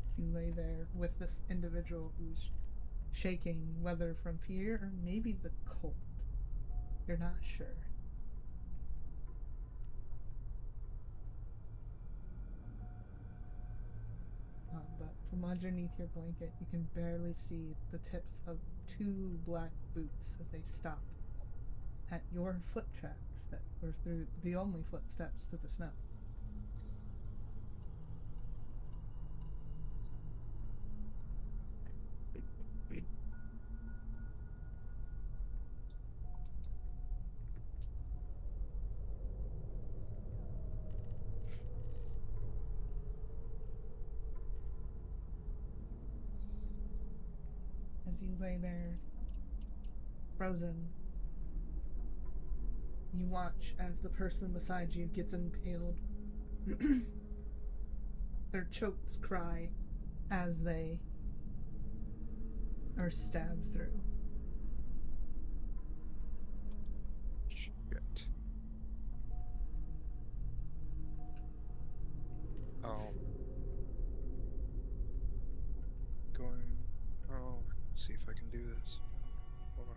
So you lay there with this individual who's shaking, whether from fear or maybe the cold. You're not sure. But from underneath your blanket, you can barely see the tips of two black boots as they stop at your foot tracks that were through the only footsteps to the snow. As you lay there, frozen, you watch as the person beside you gets impaled. Their chokes cry as they are stabbed through. Shit. See if I can do this. Hold on.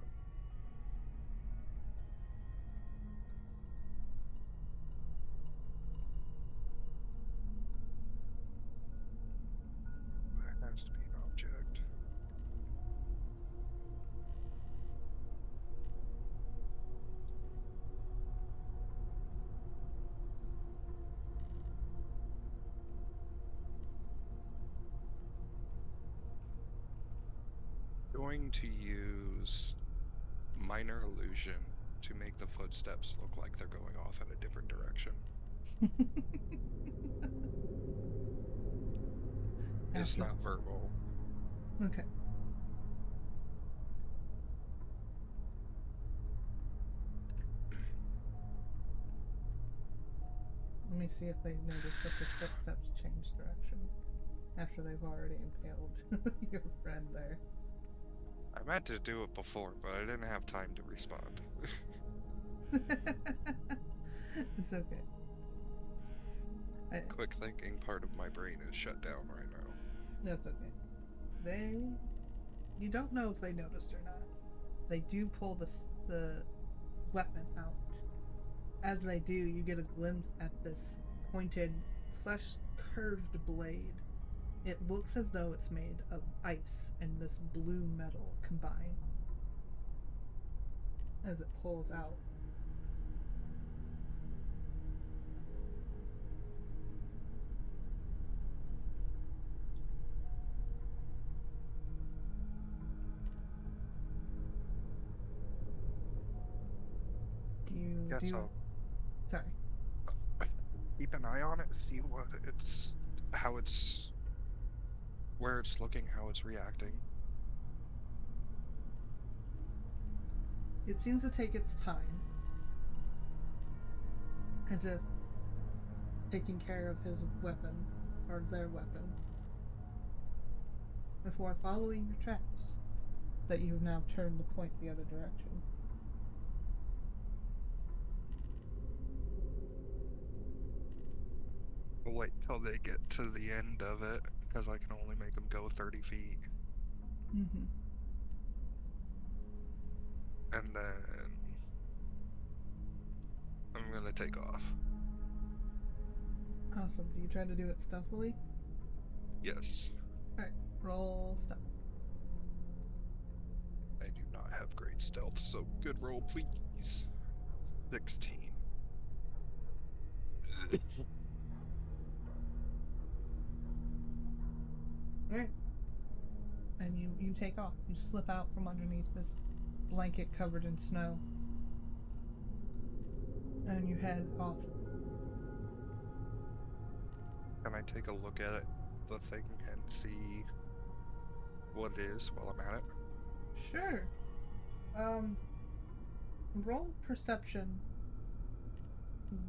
There has to be an object. Going to use minor illusion to make the footsteps look like they're going off in a different direction. It's not verbal. Okay. Let me see if they notice that the footsteps change direction after they've already impaled your friend there. I meant to do it before, but I didn't have time to respond. It's okay. Quick thinking part of my brain is shut down right now. That's okay. You don't know if they noticed or not. They do pull the weapon out. As they do, you get a glimpse at this pointed / curved blade. It looks as though it's made of ice and this blue metal combined. As it pulls out, Sorry. Keep an eye on it, see where it's looking, how it's reacting. It seems to take its time, as if taking care of his weapon, or their weapon, before following your tracks, that you have now turned to point the other direction. We'll wait till they get to the end of it, because I can only make them go 30 feet. Mm-hmm. And then I'm gonna take off. Awesome. Do you try to do it stealthily? Yes. Alright, roll stealth. I do not have great stealth, so good roll, please. 16. Alright. And you take off. You slip out from underneath this blanket covered in snow. And you head off. Can I take a look at it, the thing and see what it is while I'm at it? Sure. Roll perception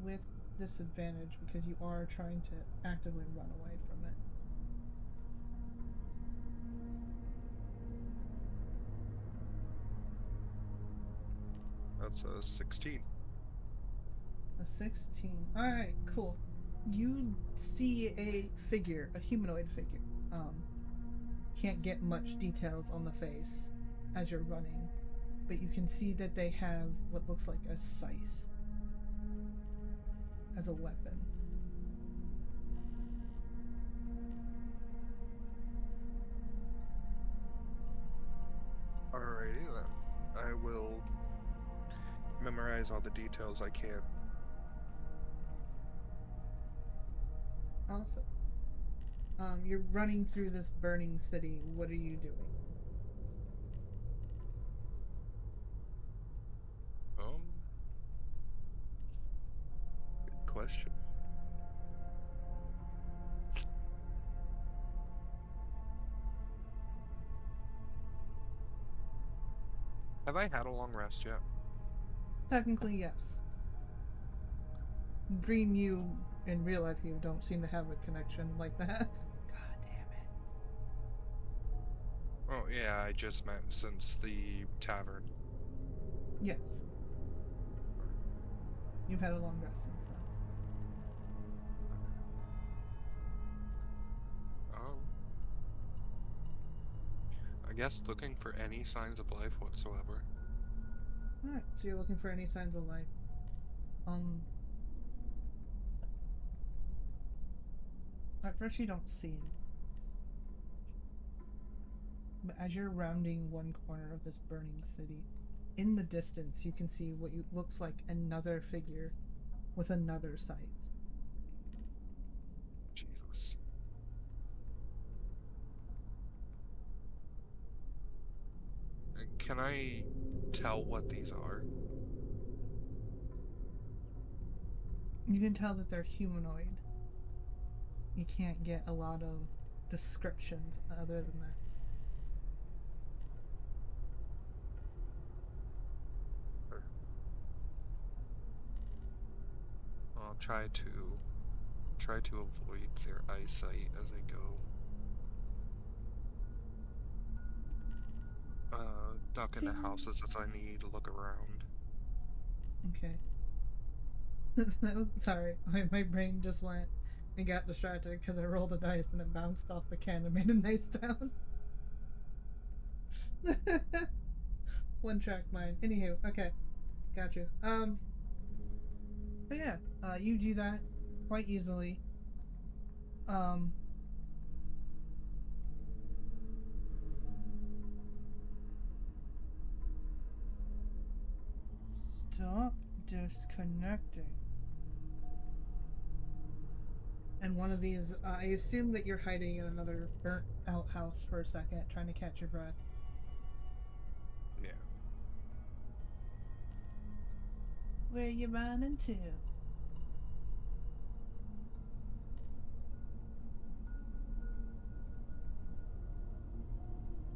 with disadvantage because you are trying to actively run away from it. That's a 16. A 16. Alright, cool. You see a figure, a humanoid figure. Can't get much details on the face as you're running, but you can see that they have what looks like a scythe as a weapon. Alrighty then. I will memorize all the details I can. Awesome. You're running through this burning city. What are you doing? Good question. Have I had a long rest yet? Technically, yes. Dream you in real life, you don't seem to have a connection like that. God damn it. Oh yeah, I just meant since the tavern. Yes. You've had a long rest since then. Oh. I guess looking for any signs of life whatsoever. Alright, so you're looking for any signs of life. At first you don't see any. But as you're rounding one corner of this burning city, in the distance you can see what looks like another figure with another scythe. Jesus. Can I tell what these are? You can tell that they're humanoid. You can't get a lot of descriptions other than that. I'll try to avoid their eyesight as I go. Duck into houses as I need, look around. Okay. Sorry, my brain just went and got distracted because I rolled a dice and it bounced off the can and made a nice sound. One track mind. Anywho, okay, got you. But yeah, you do that quite easily. Stop disconnecting. And one of these, I assume that you're hiding in another burnt out house for a second, trying to catch your breath. Yeah. Where you running to?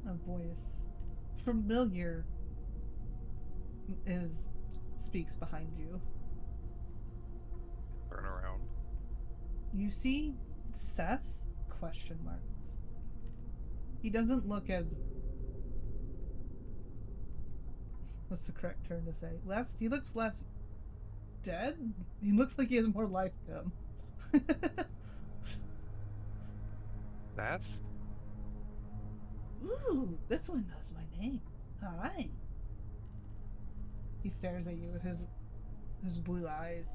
A voice familiar speaks behind you. Turn around. You see Seth? Question marks. He doesn't look as... What's the correct term to say? He looks less dead? He looks like he has more life to him. That? Ooh, this one knows my name. Hi. He stares at you with his blue eyes.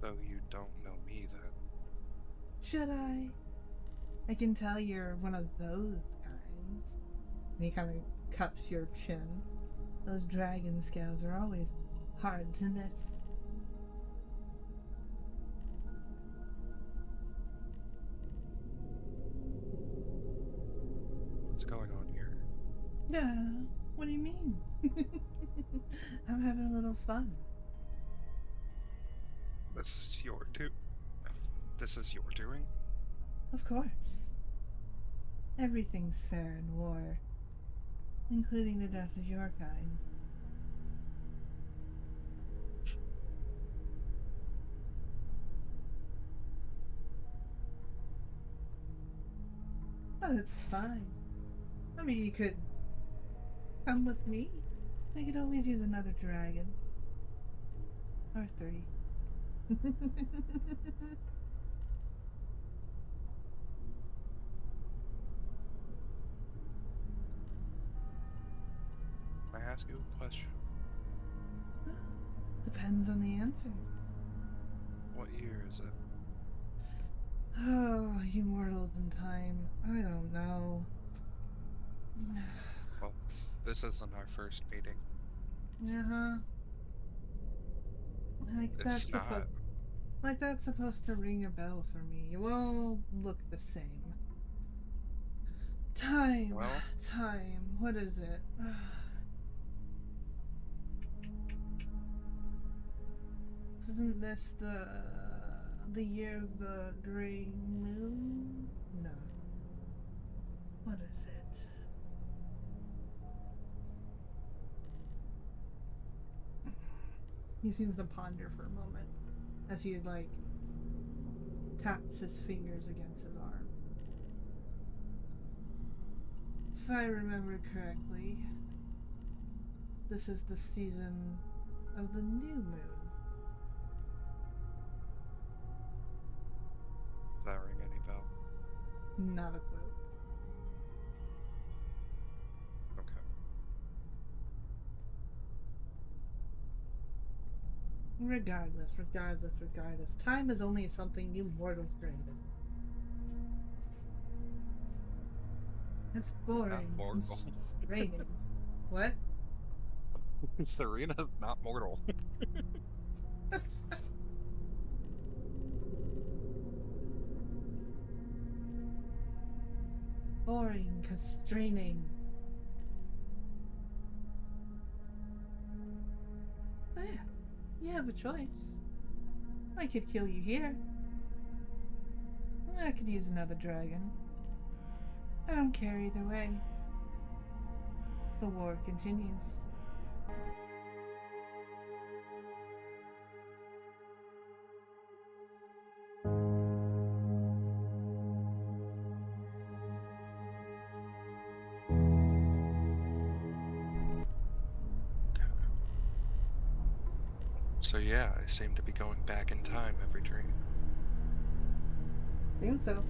Though you don't know me then. Should I? I can tell you're one of those kinds. And he kind of cups your chin. Those dragon scales are always hard to miss. What's going on here? What do you mean? I'm having a little fun. This is This is your doing? Of course. Everything's fair in war, including the death of your kind. But it's fine. I mean, you could come with me. I could always use another dragon. Or 3. Can I ask you a question? Depends on the answer. What year is it? Oh, you mortals in time. I don't know. Well, this isn't our first meeting. Uh-huh. It's not. Like that's supposed to ring a bell for me. You all look the same. Time. Well? Time. What is it? Isn't this the year of the gray moon? No. What is it? He seems to ponder for a moment as he like taps his fingers against his arm. If I remember correctly, this is the season of the new moon. Does that ring any bell? Not a clue. Okay. Regardless. Time is only something you mortals created. It's boring. mortal. It's raining. What? Serena's not mortal. Boring, constraining. Oh yeah, you have a choice. I could kill you here. I could use another dragon. I don't care either way. The war continues. So yeah, I seem to be going back in time every dream. Seems so.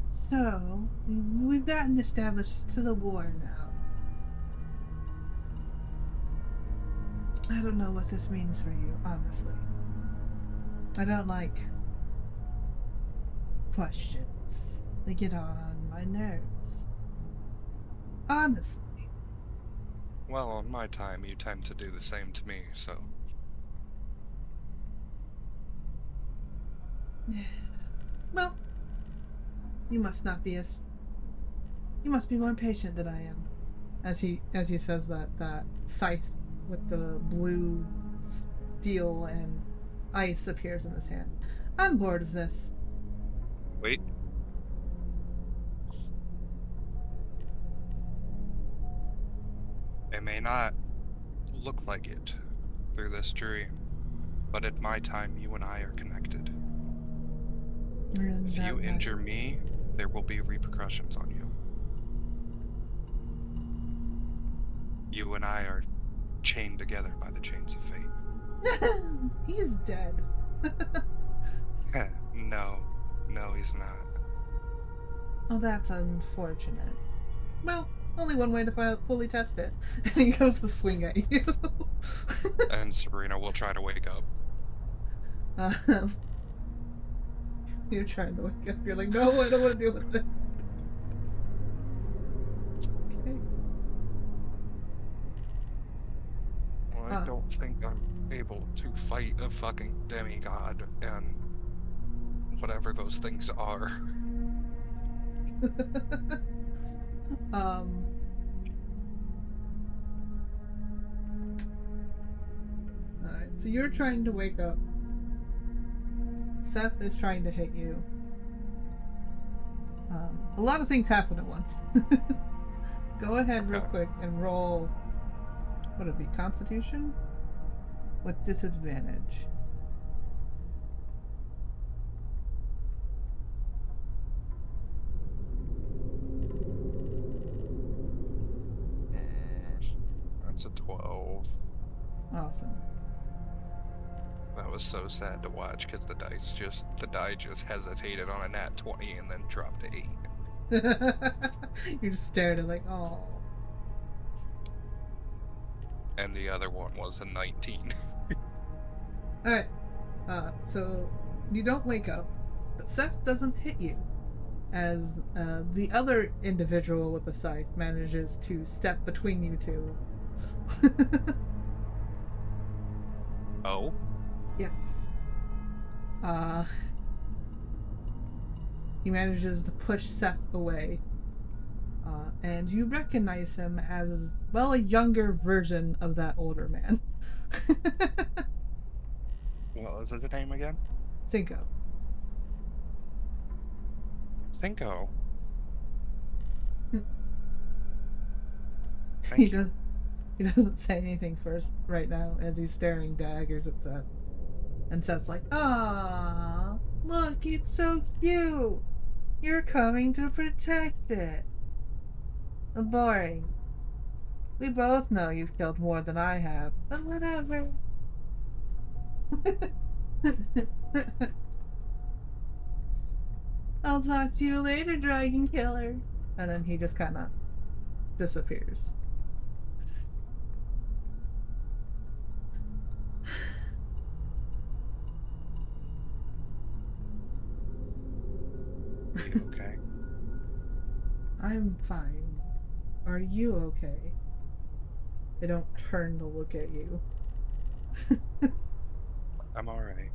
So, we've gotten established to the war now. I don't know what this means for you, honestly. I don't like questions. They get on my nerves. Honestly. Well, on my time, you tend to do the same to me, so. Well, you must not be as. You must be more patient than I am. As he says that scythe with the blue steel and ice appears in his hand. I'm bored of this. Wait. It may not look like it through this dream, but at my time, you and I are connected. And If you injure me, there will be repercussions on you. You and I are chained together by the chains of fate. He's dead. No, he's not. Oh, that's unfortunate. Well, only one way to fully test it. And he goes to swing at you. And Serena will try to wake up. You're trying to wake up. You're like, no, I don't want to deal with it. Okay. Well, I don't think I'm able to fight a fucking demigod and whatever those things are. Alright, so you're trying to wake up. Seth is trying to hit you. A lot of things happen at once. Go ahead real quick and roll. What would it be? Constitution? With disadvantage. That's a 12. Awesome. That was so sad to watch because the die just hesitated on a nat 20 and then dropped to 8. You just stared at like, oh. And the other one was a 19. Alright. So you don't wake up, but Seth doesn't hit you. As the other individual with the scythe manages to step between you two. Oh? Yes. He manages to push Seth away. And you recognize him as, well, a younger version of that older man. What was his name again? Cinco. Cinco. He doesn't say anything first right now as he's staring daggers at Seth. And Seth's like, "Ah, look, it's so cute. You're coming to protect it." Boring. We both know you've killed more than I have, but whatever. I'll talk to you later, Dragon Killer. And then he just kind of disappears. Are you okay? I'm fine. Are you okay? They don't turn to look at you. I'm alright.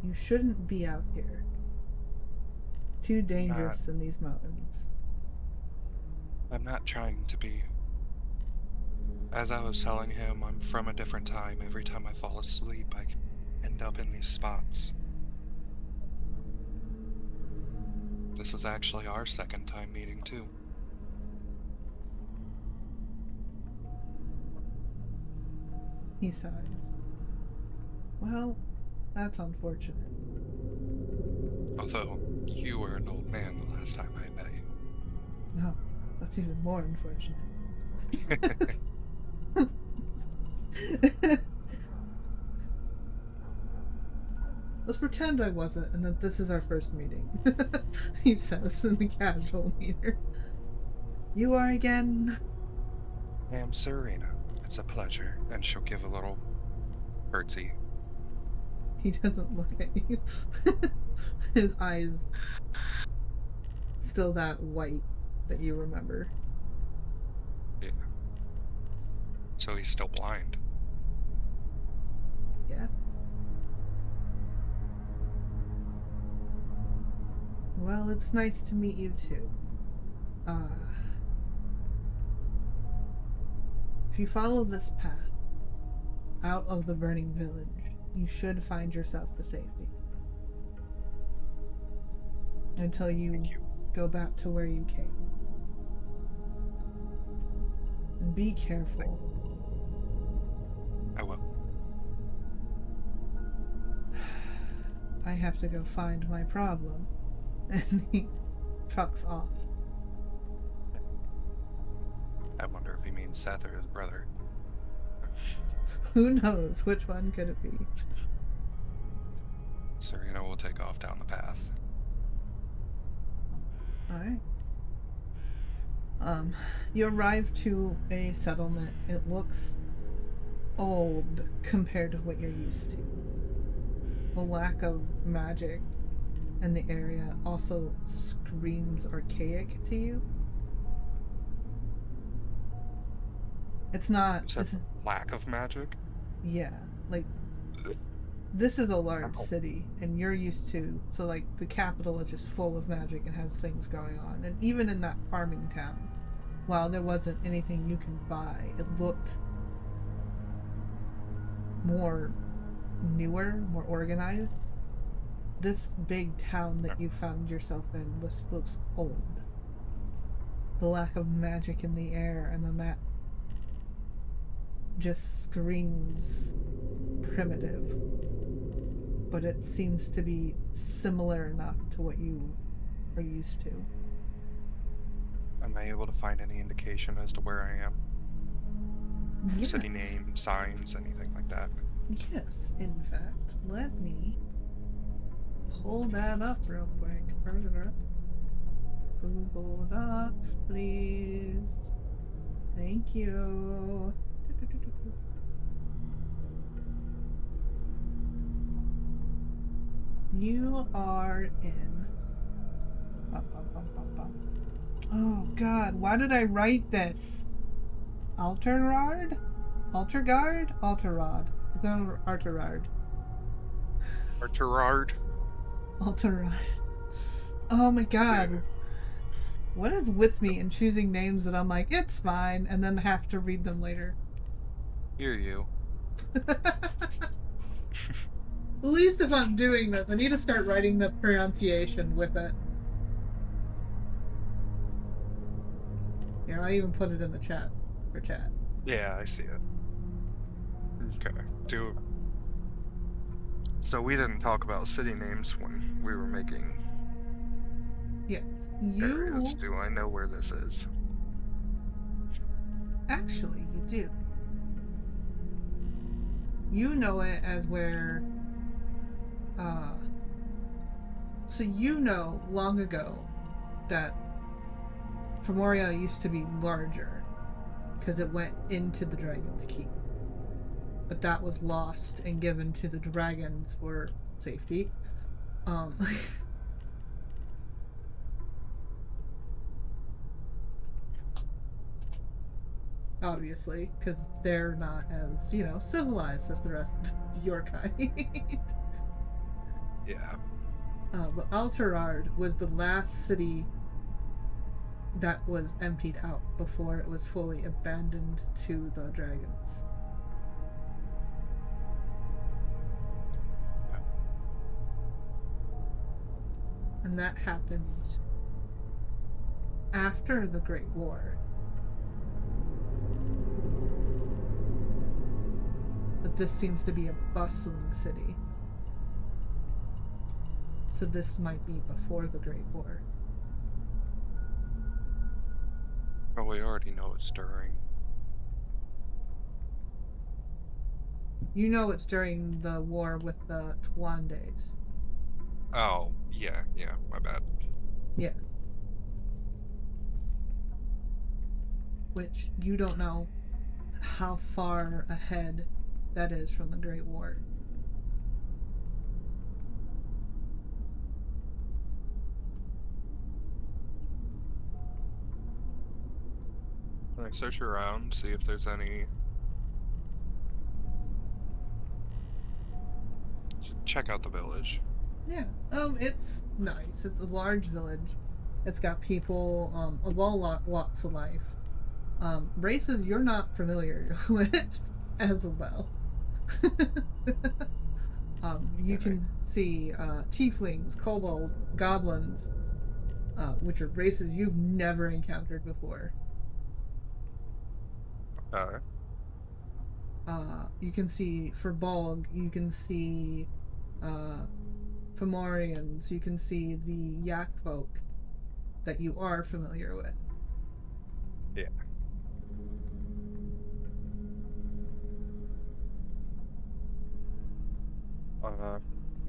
You shouldn't be out here. It's too dangerous in these mountains. I'm not trying to be. As I was telling him, I'm from a different time. Every time I fall asleep, I end up in these spots. This is actually our second time meeting, too. He sighs. Well, that's unfortunate. Although, you were an old man the last time I met you. Oh, that's even more unfortunate. Let's pretend I wasn't and that this is our first meeting. He says in the casual manner. You are again? I am Serena. It's a pleasure. And she'll give a little curtsy. He doesn't look at you. His eyes still that white that you remember. Yeah. So he's still blind. Yes. Well, it's nice to meet you too. If you follow this path out of the burning village, you should find yourself to safety. Until you go back to where you came. And be careful. I will. I have to go find my problem. And he trucks off. I wonder if he means Seth or his brother. Who knows? Which one could it be? Serena will take off down the path. Alright. You arrive to a settlement. It looks old compared to what you're used to. The lack of magic in the area also screams archaic to you. It's not. Is that lack of magic? Yeah, like this is a large city, and you're used to. So like the capital is just full of magic and has things going on. And even in that farming town, while there wasn't anything you can buy, it looked more newer, more organized. This big town that you found yourself in looks old. The lack of magic in the air and the map just screams primitive. But it seems to be similar enough to what you are used to. Am I able to find any indication as to where I am? Yes. City name, signs, anything like that? Yes, in fact. Let me pull that up real quick. Google Docs, please. Thank you. You are in. Oh God, why did I write this? Alterrard? Altergard? Alterrod. Alterrard. Arturard? Alterrod. Oh my God. Yeah. What is with me in choosing names that I'm like, it's fine, and then have to read them later? Hear you. At least if I'm doing this, I need to start writing the pronunciation with it. Here, I'll even put it in the chat for chat. Yeah, I see it. Okay. So we didn't talk about city names when we were making Yes. areas. Do I know where this is? Actually, you do. You know it as where, so you know long ago that Femoria used to be larger because it went into the Dragon's Keep. But that was lost and given to the dragons for safety. Obviously, because they're not as, civilized as the rest of your kind. Yeah. But Alterard was the last city that was emptied out before it was fully abandoned to the dragons. Yeah. And that happened after the Great War. But this seems to be a bustling city. So this might be before the Great War. Well, we already know it's during. You know it's during the war with the Twandes. Oh, yeah, my bad. Yeah. Which you don't know how far ahead that is from the Great War. Can I search around, see if there's any... Check out the village. Yeah. It's nice. It's a large village. It's got people of all walks of life. Races you're not familiar with as well. You can see tieflings, kobolds, goblins, which are races you've never encountered before. You can see Furbolg, you can see Fomorians, you can see the Yak folk that you are familiar with. Yeah.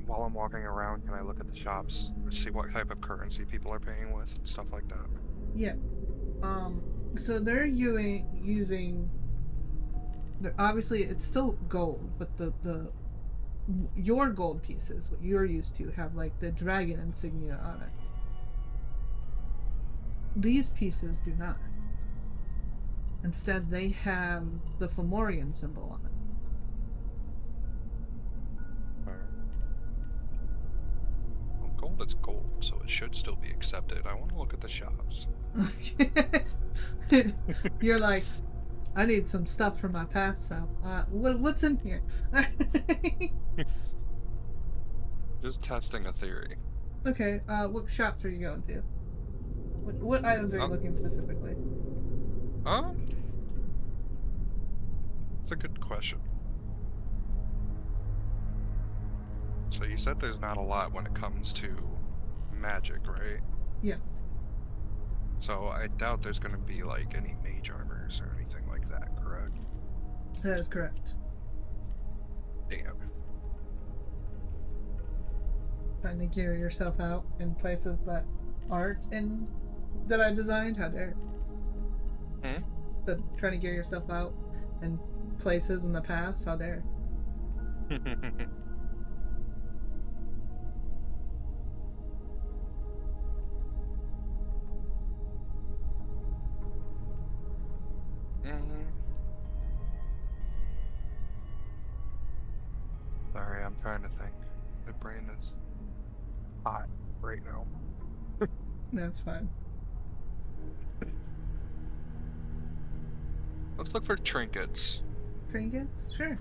while I'm walking around, can I look at the shops, see what type of currency people are paying with and stuff like that? Yeah. So they're using. Obviously, it's still gold, but your gold pieces, what you're used to, have like the dragon insignia on it. These pieces do not. Instead, they have the Fomorian symbol on Alright. Well, gold is gold, so it should still be accepted. I want to look at the shops. it. You're like, I need some stuff from my past self. What's in here? Just testing a theory. Okay, what shops are you going to? What items are you looking specifically? It's a good question. So you said there's not a lot when it comes to magic, right? Yes, So I doubt there's going to be like any mage armors or anything like that, correct? that is correct. Damn. Trying to gear yourself out in places that aren't in that I designed. How dare? Trying to gear yourself out in places in the past. How dare? Sorry, I'm trying to think. My brain is hot right now. That's fine. Let's look for trinkets. Trinkets? Sure.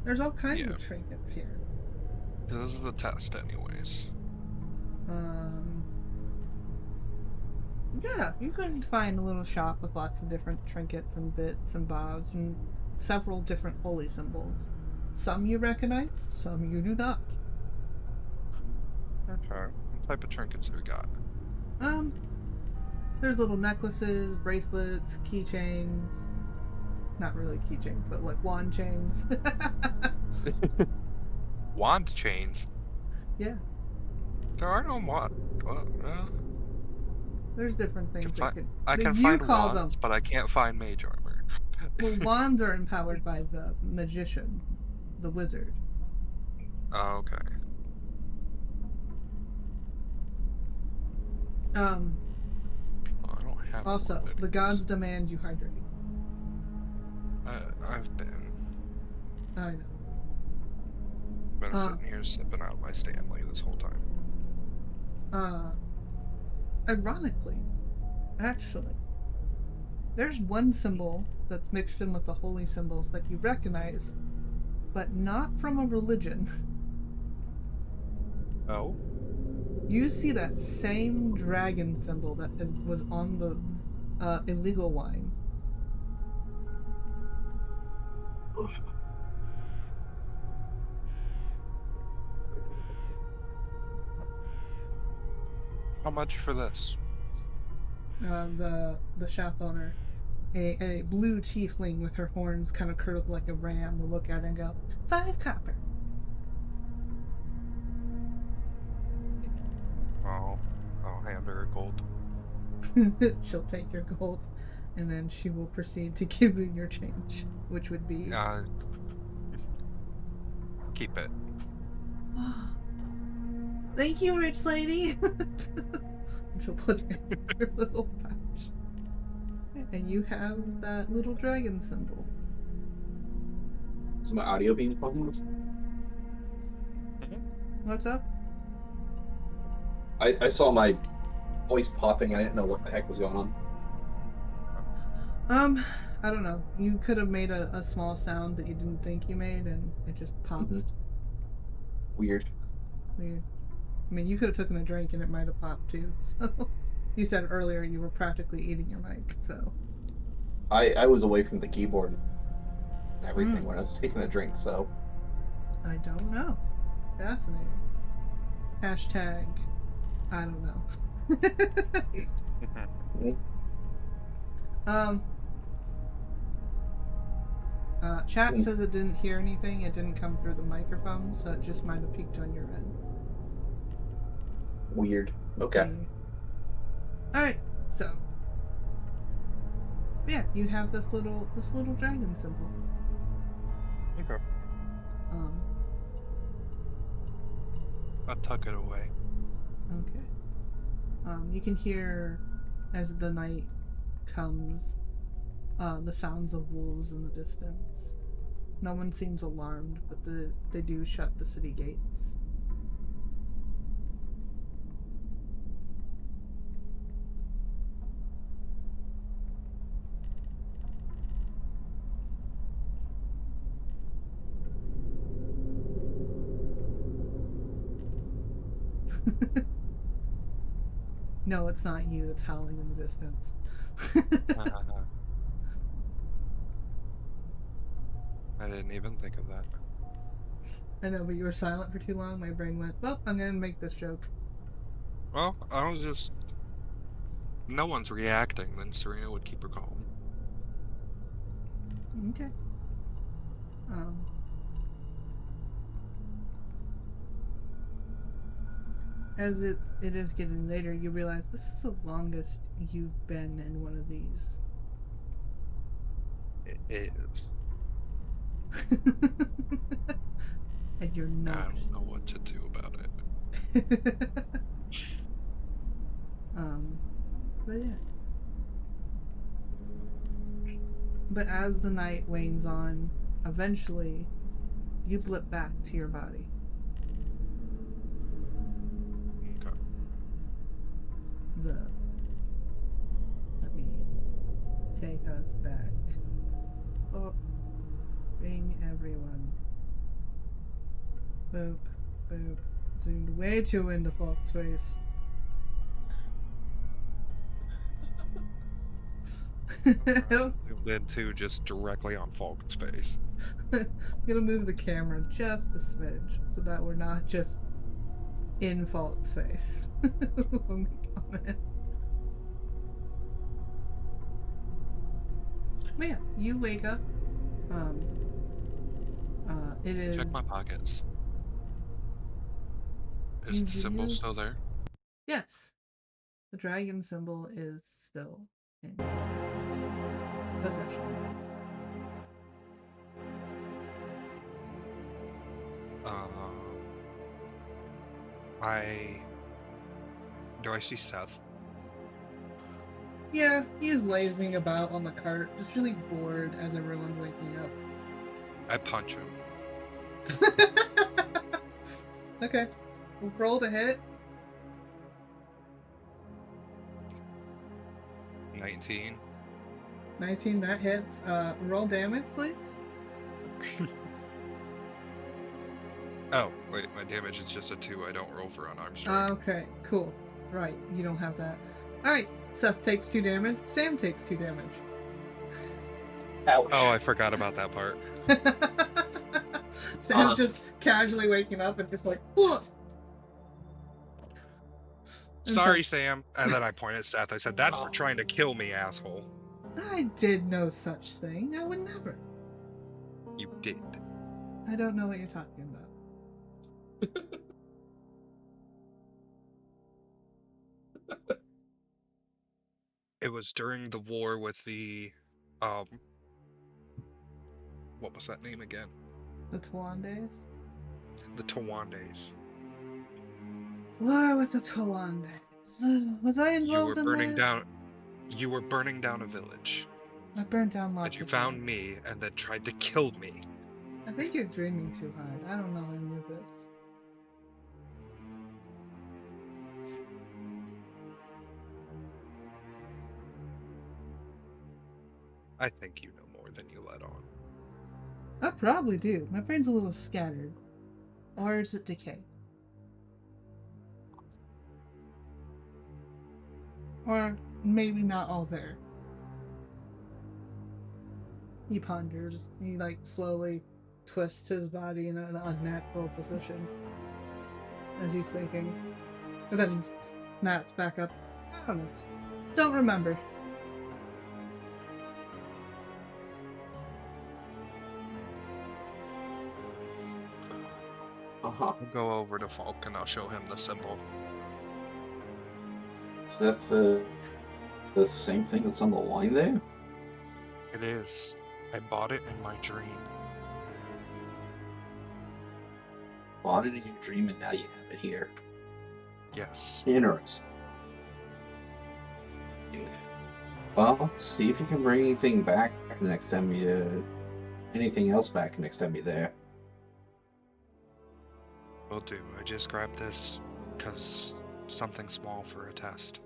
There's all kinds Yeah. of trinkets here. This is the test, anyways. Yeah, you could find a little shop with lots of different trinkets and bits and bobs and several different holy symbols. Some you recognize, some you do not. Okay. What type of trinkets do we got? There's little necklaces, bracelets, keychains. Not really keychains, but like wand chains. Wand chains? Yeah. There are no wand. There's different things that I can you find call wands, them. but I can't find mage armor. Well, wands are empowered by the magician, the wizard. Oh, okay. Well, I don't have. Also, the gods demand you hydrate. I've been I know. sitting here sipping out my Stanley this whole time. Ironically, actually, there's one symbol that's mixed in with the holy symbols that you recognize, but not from a religion. Oh? You see that same dragon symbol that was on the illegal wine. How much for this? The shop owner, a blue tiefling with her horns kind of curled like a ram, will look at it and go, 5 copper. Oh, I'll hand her a gold. She'll take your gold, and then she will proceed to give you your change, which would be... Keep it. Thank you, rich lady! She'll put it in her little pouch. And you have that little dragon symbol. Is my audio being fucking? What's up? I saw my voice popping. I didn't know what the heck was going on. I don't know. You could have made a small sound that you didn't think you made, and it just popped. Mm-hmm. Weird. I mean, you could have taken a drink and it might have popped too. So you said earlier you were practically eating your mic, so. I was away from the keyboard and everything when I was taking a drink, so. I don't know. Fascinating. Hashtag, I don't know. Chat says it didn't hear anything. It didn't come through the microphone, so it just might have peaked on your end. Weird. Okay. Alright, so. Yeah, you have this little dragon symbol. Okay. Um, I'll tuck it away. okay. You can hear, as the night comes, the sounds of wolves in the distance. No one seems alarmed, but they do shut the city gates. No, it's not you that's howling in the distance. I didn't even think of that. I know, but you were silent for too long. My brain went, well, I'm going to make this joke. Well, I'll just... No one's reacting, then Serena would keep her calm. Okay. As it is getting later, you realize this is the longest you've been in one of these. It is. And you're not. I don't know what to do about it. But yeah. But as the night wanes on, eventually, you blip back to your body. Okay. Let me take us back. Oh, bring everyone. Boop, boop. Zoomed way too into Falk's face. Zoomed into just directly on Falk's face. I'm gonna move the camera just a smidge so that we're not just in Falk's face when we comment. But yeah, you wake up. It is. Check my pockets. Is the symbol still there? Yes. The dragon symbol is still in possession. Do I see Seth? Yeah, he is lazing about on the cart, just really bored as everyone's waking up. I punch him. Okay. Roll to hit. 19. 19, that hits. Roll damage, please. Oh, wait, my damage is just a 2. I don't roll for unarmed strike. Okay, cool. Right, you don't have that. Alright, Seth takes 2 damage. Sam takes 2 damage. Ouch. Oh, I forgot about that part. Sam just casually waking up and just like, whoa! Sorry, Sam. And then I point at Seth. I said, that's for trying to kill me, asshole. I did no such thing. I would never. You did. I don't know what you're talking about. It was during the war with the, what was that name again? The Twandes? The Tawandes. War with the Twandes. Was I involved in that? You were burning down a village. I burnt down lots of And you found me and then tried to kill me. I think you're dreaming too hard. I don't know any of this. I think you know more than you let on. I probably do. My brain's a little scattered. Or is it decay? Or maybe not all there. He ponders. He slowly twists his body in an unnatural position as he's thinking. And then snaps back up. I don't know. Don't remember. Uh-huh. I'll go over to Falk and I'll show him the symbol. Is that the same thing that's on the line there? It is. I bought it in my dream. Bought it in your dream and now you have it here. Yes. Interesting. Well, see if you can bring anything back the next time anything else back next time you're there. Will do. I just grabbed this because something small for a test.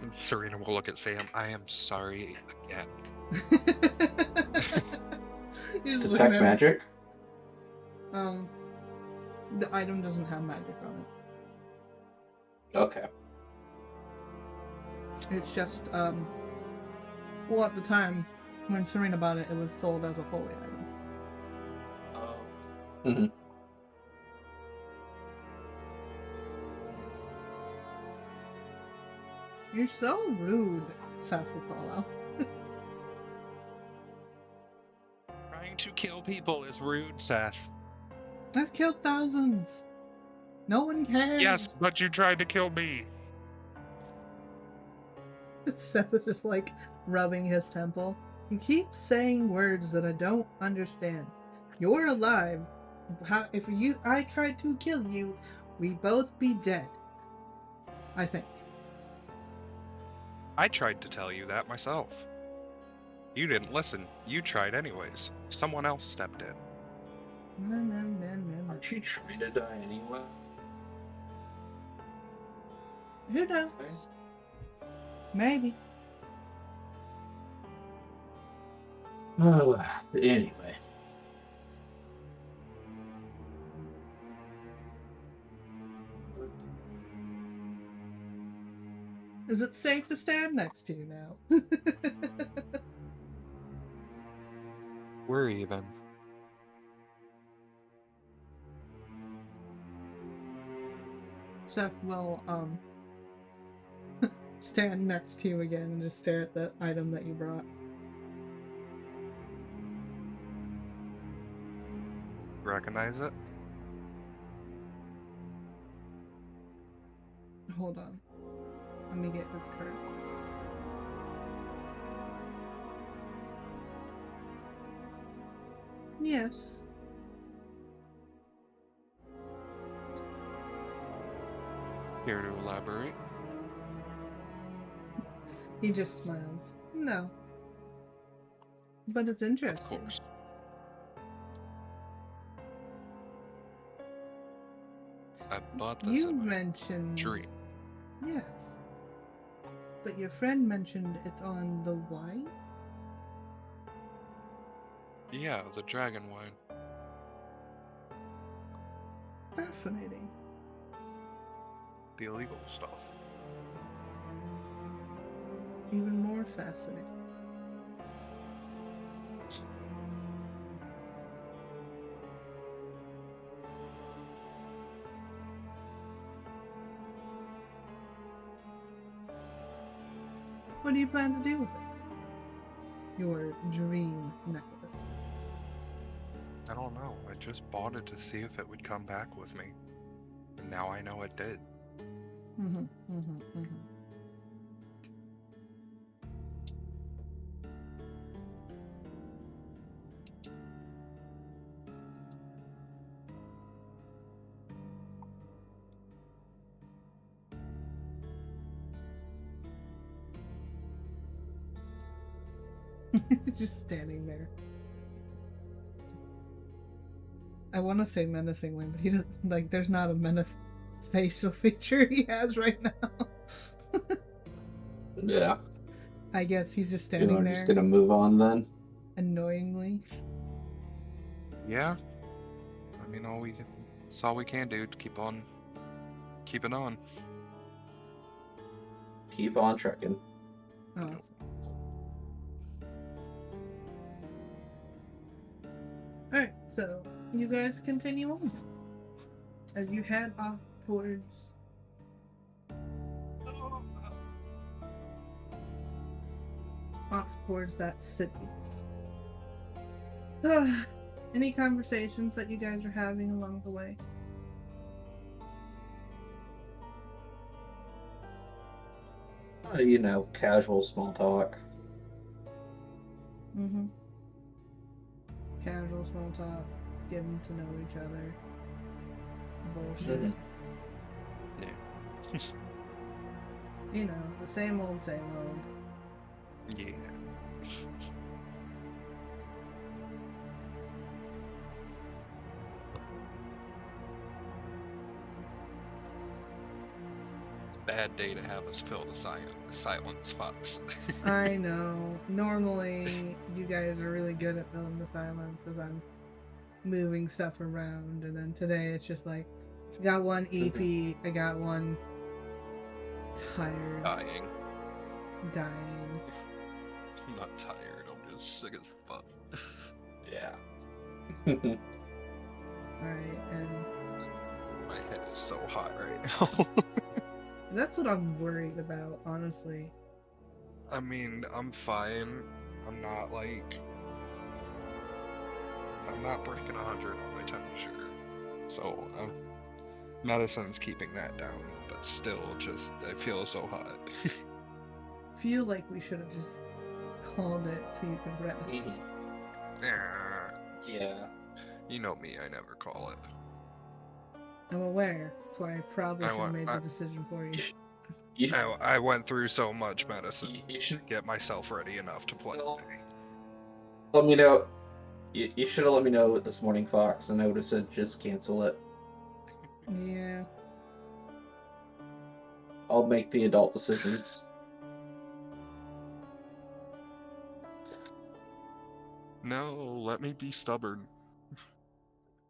And Serena will look at Sam. I am sorry again. You're just looking Detect at magic? the item doesn't have magic on Okay. it. It's just, well, at the time, when Serena bought it, it was sold as a holy item. Mm-hmm. You're so rude, Seth will call out. Trying to kill people is rude, Seth. I've killed thousands. No one cares. Yes, but you tried to kill me. Seth is just like rubbing his temple. You keep saying words that I don't understand. You're alive. If I tried to kill you, we'd both be dead. I think. I tried to tell you that myself. You didn't listen. You tried anyways. Someone else stepped in. Aren't you trying to die anyway? Who knows? Maybe. Anyway. Is it safe to stand next to you now? We're even. Seth will stand next to you again and just stare at the item that you brought. Recognize it? Hold on. Let me get his card. Yes. Care to elaborate? He just smiles. No. But it's Of interesting. course. I bought this You in my mentioned... dream. Yes. But your friend mentioned it's on the wine? Yeah, the dragon wine. Fascinating. The illegal stuff. Even more fascinating. What do you plan to do with it? Your dream necklace. I don't know. I just bought it to see if it would come back with me. And now I know it did. Just standing there. I want to say menacingly, but he doesn't, like, there's not a menace facial feature he has right now. Yeah. I guess he's just standing there. Just gonna move on then? Annoyingly. Yeah. I mean, it's all we can do to keep on keeping on. Keep on trekking. Awesome. Alright, so you guys continue on. As you head off towards that city. Any conversations that you guys are having along the way? Casual small talk. Mm-hmm. Casual small talk, getting to know each other. Bullshit. Yeah. You know, the same old, same old. Yeah. Bad day to have us fill the silence, Fox. I know. Normally, you guys are really good at filling the silence as I'm moving stuff around, and then today it's just like, I got one EP, I got one tired, dying. I'm not tired, I'm just sick as fuck. Yeah. Right, and My head is so hot right now. that's what I'm worried about, honestly. I mean, I'm fine. I'm not breaking 100 on my temperature. So, medicine's keeping that down, but still, I feel so hot. Feel like we should have just called it so you could rest. Yeah. You know me, I never call it. I'm aware. That's why I probably should have made the decision for you. I went through so much medicine You to should get myself ready enough to play. let me know. You should have let me know this morning, Fox, and I would have said just cancel it. Yeah. I'll make the adult decisions. No, let me be stubborn.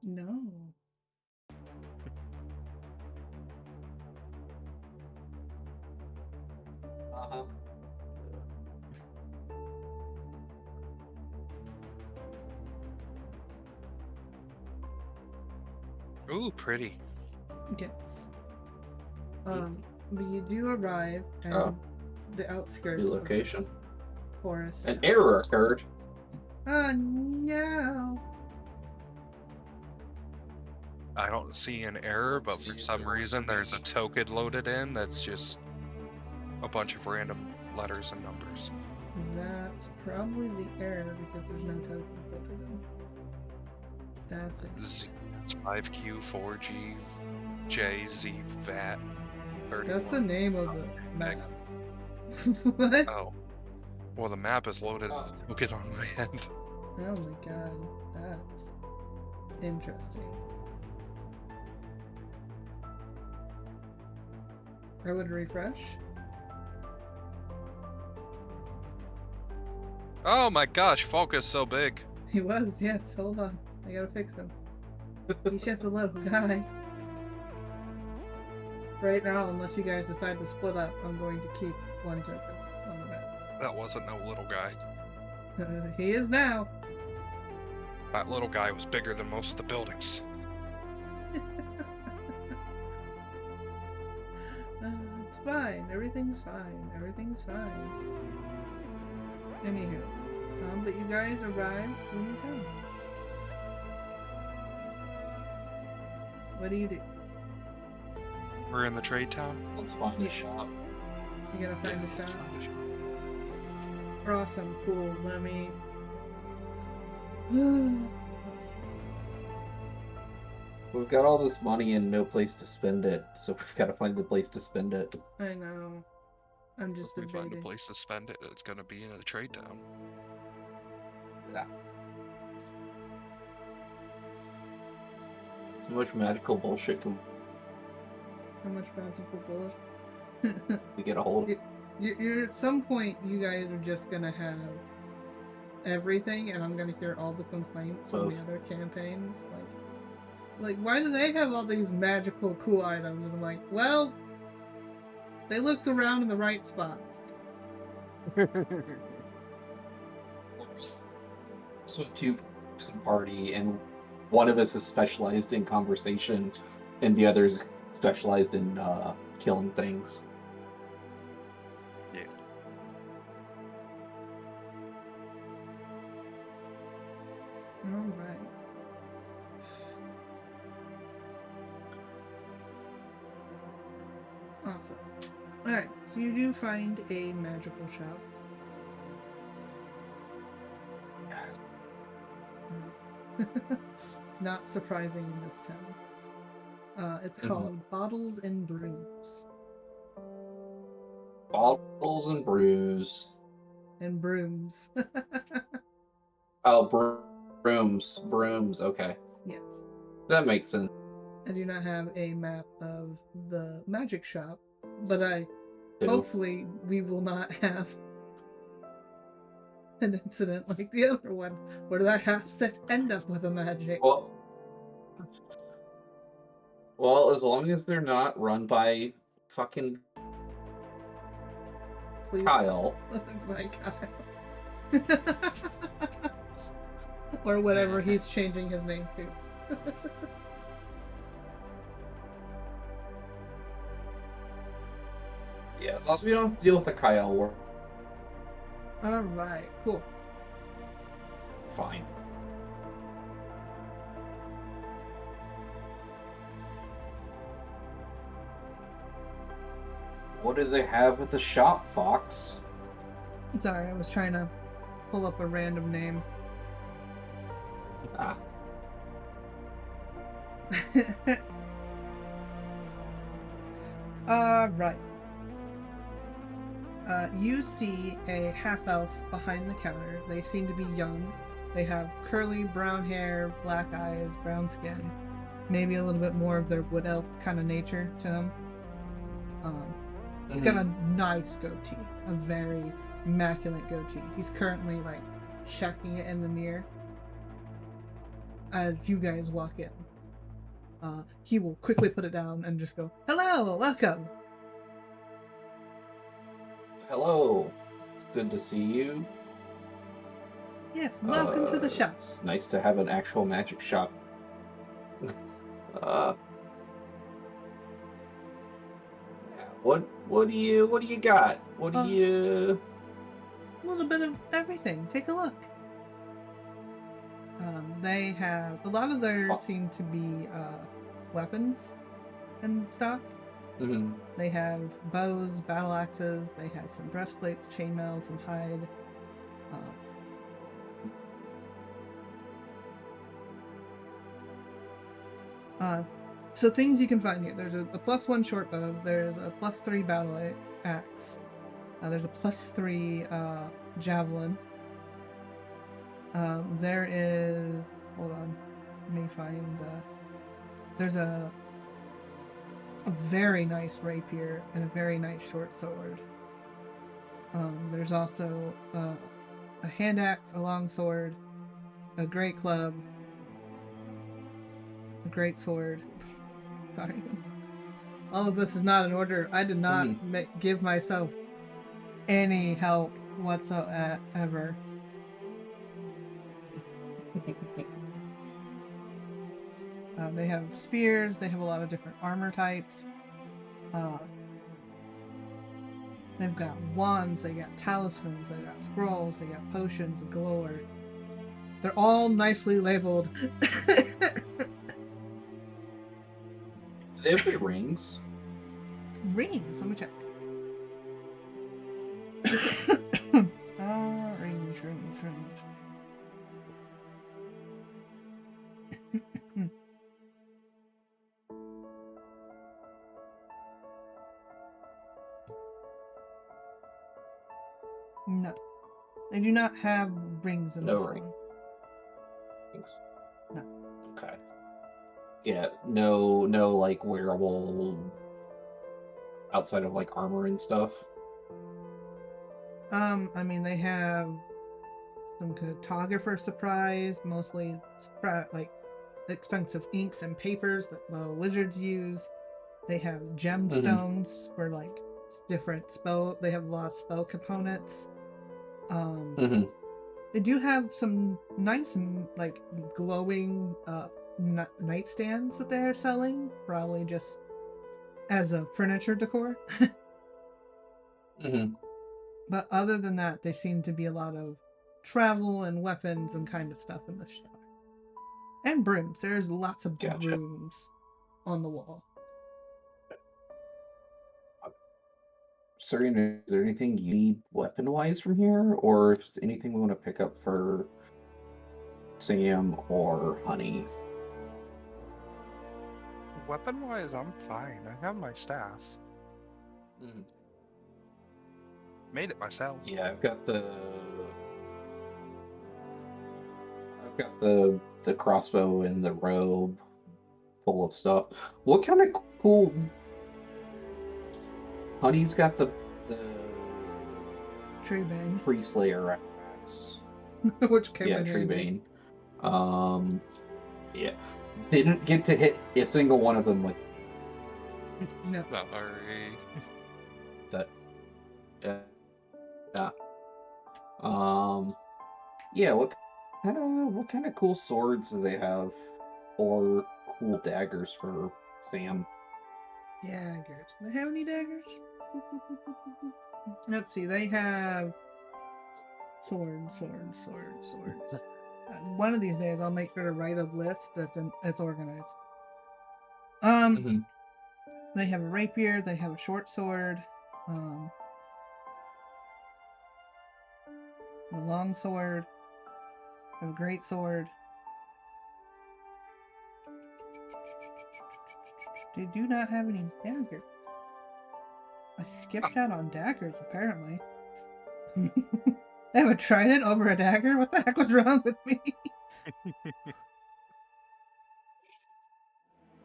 No. Uh-huh. Ooh, pretty. Yes. But you do arrive at the outskirts New of location. this forest. An error occurred. Oh no. I don't see an error, but for some reason there's a token loaded in that's just a bunch of random letters and numbers. That's probably the error because there's no tokens loaded in. That's it. It's 5Q4G JZ VAT 31. That's the name of the map. What? Oh. Well, the map is loaded as a token on my end. Oh my god. That's interesting. I would refresh. Oh my gosh, Falk is so big. He was, yes. Hold on. I gotta fix him. He's just a little guy. Right now, unless you guys decide to split up, I'm going to keep one token on the map. That wasn't no little guy. He is now. That little guy was bigger than most of the buildings. It's fine. Everything's fine. Everything's fine. Anywho, but you guys arrived when you come. What do you do? We're in the trade town. Let's find a shop. You gotta find a shop. Awesome. Cool. Let me. We've got all this money and no place to spend it, so we've got to find the place to spend it. I know. I'm just If we find a debating. place to spend it, it's gonna be in a trade town. Yeah. Too much magical bullshit can How much magical bullshit? we get a hold of. You're at some point, you guys are just gonna have everything, and I'm gonna hear all the complaints from the other campaigns. Like, why do they have all these magical, cool items? And I'm like, well, they looked around in the right spots. So two-person party, and one of us is specialized in conversation, and the other is specialized in killing things. Yeah. All right. Awesome. Alright, so you do find a magical shop. Not surprising in this town. It's called Bottles and Brooms. Bottles and brews. And brooms. Oh, brooms. Okay, Yes. that makes sense. I do not have a map of the magic shop, but Too. hopefully we will not have an incident like the other one where that has to end up with a magic. Well, as long as they're not run by fucking Please. Kyle. By Kyle. Or whatever he's changing his name to. Yeah, as long as we don't have to deal with the Kyle, we're Alright, cool. fine. What do they have at the shop, Fox? Sorry, I was trying to pull up a random name. Ah. Right. You see a half-elf behind the counter. They seem to be young. They have curly brown hair, black eyes, brown skin. Maybe a little bit more of their wood elf kind of nature to him. He's got a nice goatee, a very immaculate goatee. He's currently like checking it in the mirror as you guys walk in. He will quickly put it down and just go, "Hello, welcome." Hello. It's good to see you. Yes, welcome to the shop. It's nice to have an actual magic shop. What do you got? What do you? A little bit of everything. Take a look. They have a lot of theirs seem to be weapons in stock. They have bows, battle axes. They have some breastplates, chainmail, some hide. So things you can find here. There's a +1 short bow. There's a +3 battle axe. There's a +3 javelin. There is. Hold on. Let me find. There's a very nice rapier and a very nice short sword. There's also a hand axe, a long sword, a great club, a great sword. Sorry. All of this is not in order. I did not give myself any help whatsoever. They have spears. They have a lot of different armor types. They've got wands. They got talismans. They got scrolls. They got potions galore. They're all nicely labeled. They have any rings? Rings? Let me check. Rings. No. They do not have rings in this one. Rings. No. Okay. Yeah, no like wearable outside of like armor and stuff. I mean, they have some cartographer supplies, mostly like expensive inks and papers that wizards use. They have gemstones for like different spell. They have a lot of spell components. They do have some nice like glowing nightstands that they're selling, probably just as a furniture decor. But other than that, there seem to be a lot of travel and weapons and kind of stuff in the shop. And brooms. There's lots of brooms on the wall. Serena, is there anything you need weapon-wise from here, or is there anything we want to pick up for Sam or Honey? Weapon-wise, I'm fine. I have my staff. Mm. Made it myself. Yeah, I've got the crossbow and the robe full of stuff. What kind of cool? Honey's got the Tree Bane, Tree Slayer axe. which came Yeah, in Tree handy. Bane. Yeah, didn't get to hit a single one of them with No. Sorry. that. Yeah. Yeah. What kind of cool swords do they have, or cool daggers for Sam? Daggers. Do they have any daggers? Let's see. They have swords. One of these days, I'll make sure to write a list that's organized. Mm-hmm. They have a rapier. They have a short sword. A long sword. A great sword. They do not have any daggers. I skipped out on daggers, apparently. They have a trident over a dagger? What the heck was wrong with me?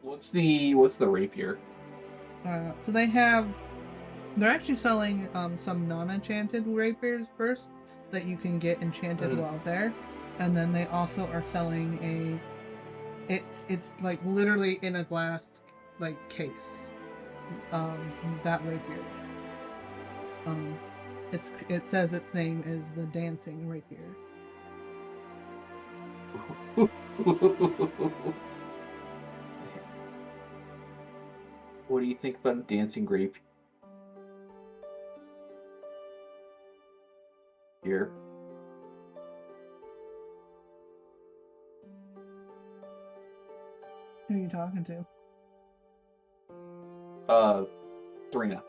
What's the rapier? So they're actually selling some non-enchanted rapiers first that you can get enchanted while there, and then they also are selling it's like literally in a glass like case. That rapier. It says its name is the dancing rapier. What do you think about dancing rapier? Here. Who are you talking to? Serena.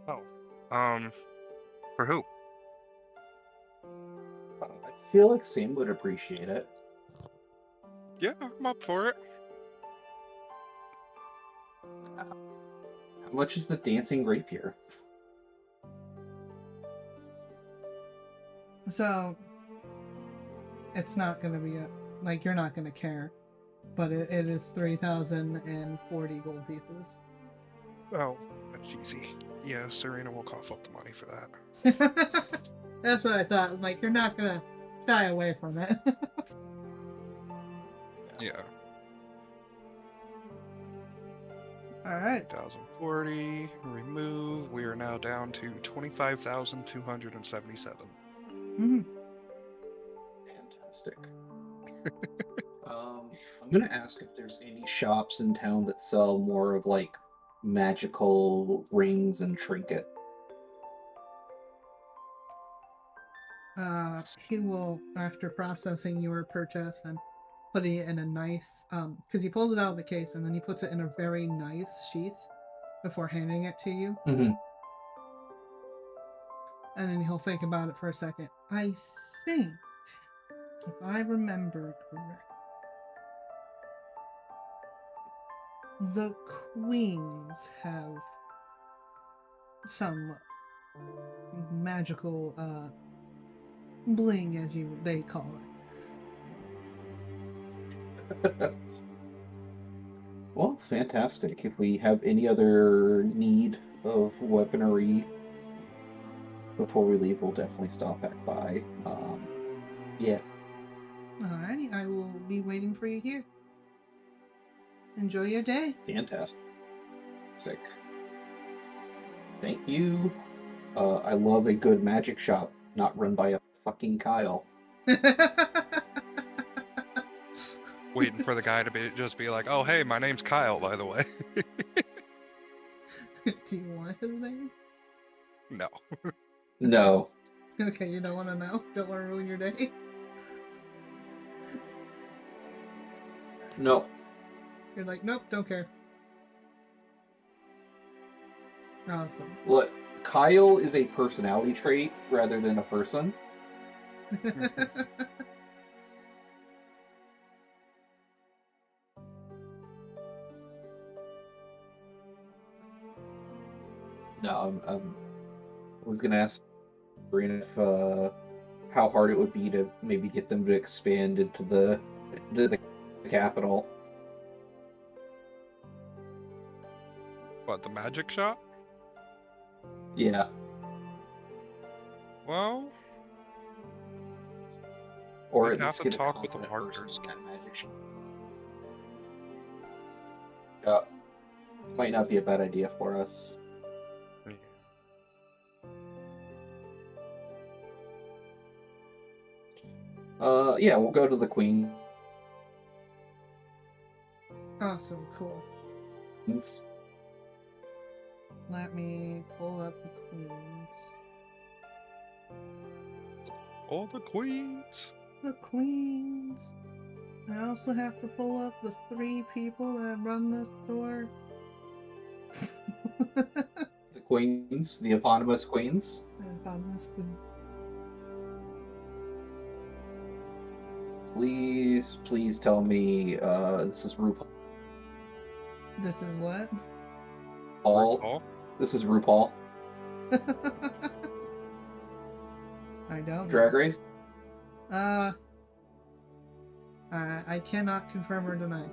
Oh. For who? I feel like Sam would appreciate it. Yeah, I'm up for it. How much is the dancing rapier? So it's not gonna be you're not gonna care, but it is 3,040 gold pieces. Oh, that's easy. Yeah, Serena will cough up the money for that. That's what I thought. Like, you're not gonna shy away from it. Yeah. Alright. 1,040, remove. We are now down to 25,277. Mm-hmm. Fantastic. I'm gonna ask if there's any shops in town that sell more of like magical rings and trinkets. He will, after processing your purchase and putting it in a nice, because he pulls it out of the case and then he puts it in a very nice sheath before handing it to you. Mm-hmm. And then he'll think about it for a second. I think, if I remember correctly, the queens have some magical bling, as they call it. Well, fantastic. If we have any other need of weaponry before we leave, we'll definitely stop back by. Yeah. Alrighty, I will be waiting for you here. Enjoy your day. Fantastic. Thank you. I love a good magic shop, not run by a fucking Kyle. Waiting for the guy to just be like, oh, hey, my name's Kyle, by the way. Do you want his name? No. No. Okay, you don't want to know? Don't want to ruin your day? No. You're like, nope, don't care. Awesome. Look, Kyle is a personality trait rather than a person. No, I was gonna ask Sabrina if how hard it would be to maybe get them to expand into the capital. What, the magic shop? Yeah. Well, Or we'd at have least to get a talk with the competent person partners. in that magic shop. Might not be a bad idea for us. Yeah. Yeah, we'll go to the Queen. Awesome, cool. Let me pull up the queens. All the queens. The queens. I also have to pull up the 3 people that run this store. The queens, the eponymous queens. Please tell me this is RuPaul. This is what? RuPaul? This is RuPaul. I don't know. Drag Race? I cannot confirm or deny.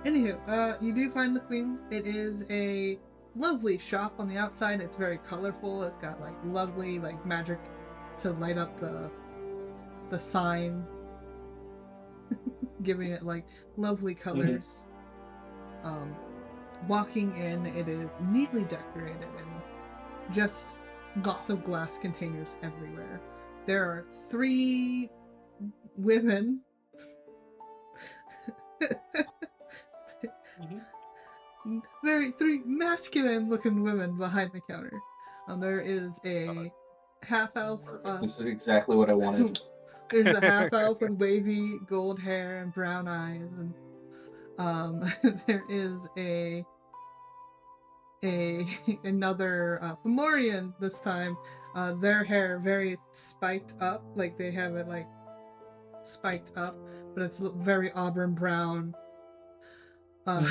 Anywho, you do find the Queens. It is a lovely shop on the outside. It's very colorful. It's got like lovely like magic to light up the sign, giving it like lovely colors. Walking in, it is neatly decorated and just lots of glass containers everywhere. There are 3 women. Very 3 masculine-looking women behind the counter. There is a half elf. This is exactly what I wanted. There's a half elf with wavy gold hair and brown eyes, and there is another Fomorian this time. Their hair very spiked up, like they have it like spiked up, but it's very auburn brown. And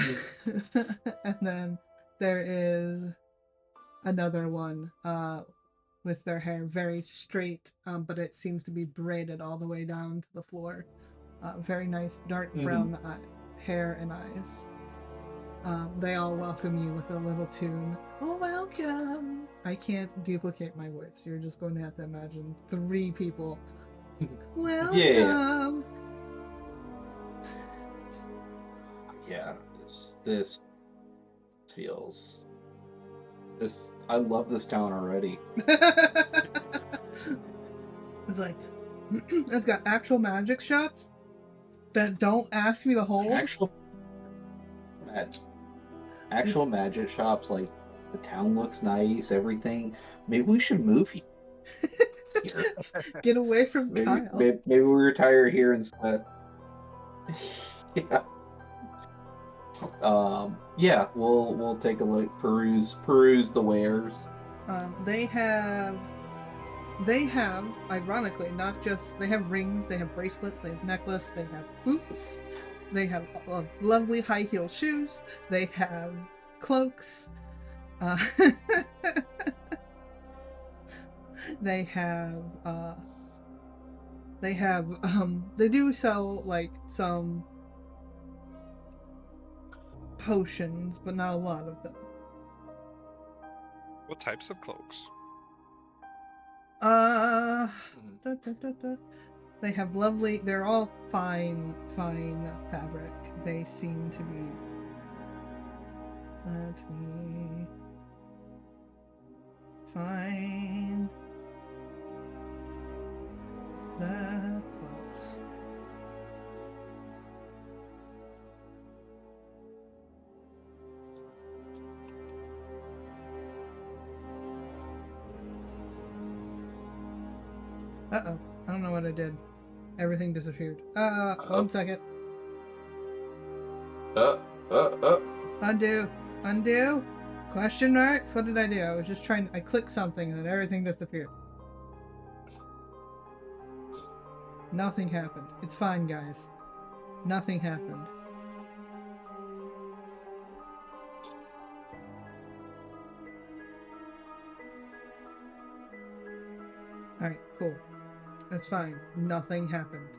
then there is another one with their hair very straight, but it seems to be braided all the way down to the floor. Very nice dark brown hair and eyes. They all welcome you with a little tune. Oh, welcome! I can't duplicate my voice. You're just going to have to imagine 3 people. Welcome! Yeah, this feels... I love this town already. It's like, it's got actual magic shops that don't ask me to hold. Actual magic shops, like, the town looks nice, everything. Maybe we should move here. Get away from Kyle. Maybe we retire here instead. Yeah. Yeah, we'll take a look, peruse the wares. They have, ironically, not just, they have rings, they have bracelets, they have necklace, they have boots, they have lovely high heel shoes, they have cloaks, they do sell like some potions, but not a lot of them. What types of cloaks? They have lovely, they're all fine fabric. They seem to be, let me find the clothes. Uh-oh. I don't know what I did. Everything disappeared. Uh-oh. 1 second. Uh. Undo. Undo? Question marks? What did I do? I was just trying... I clicked something and then everything disappeared. Nothing happened. It's fine, guys. Nothing happened. Alright, cool. That's fine. Nothing happened.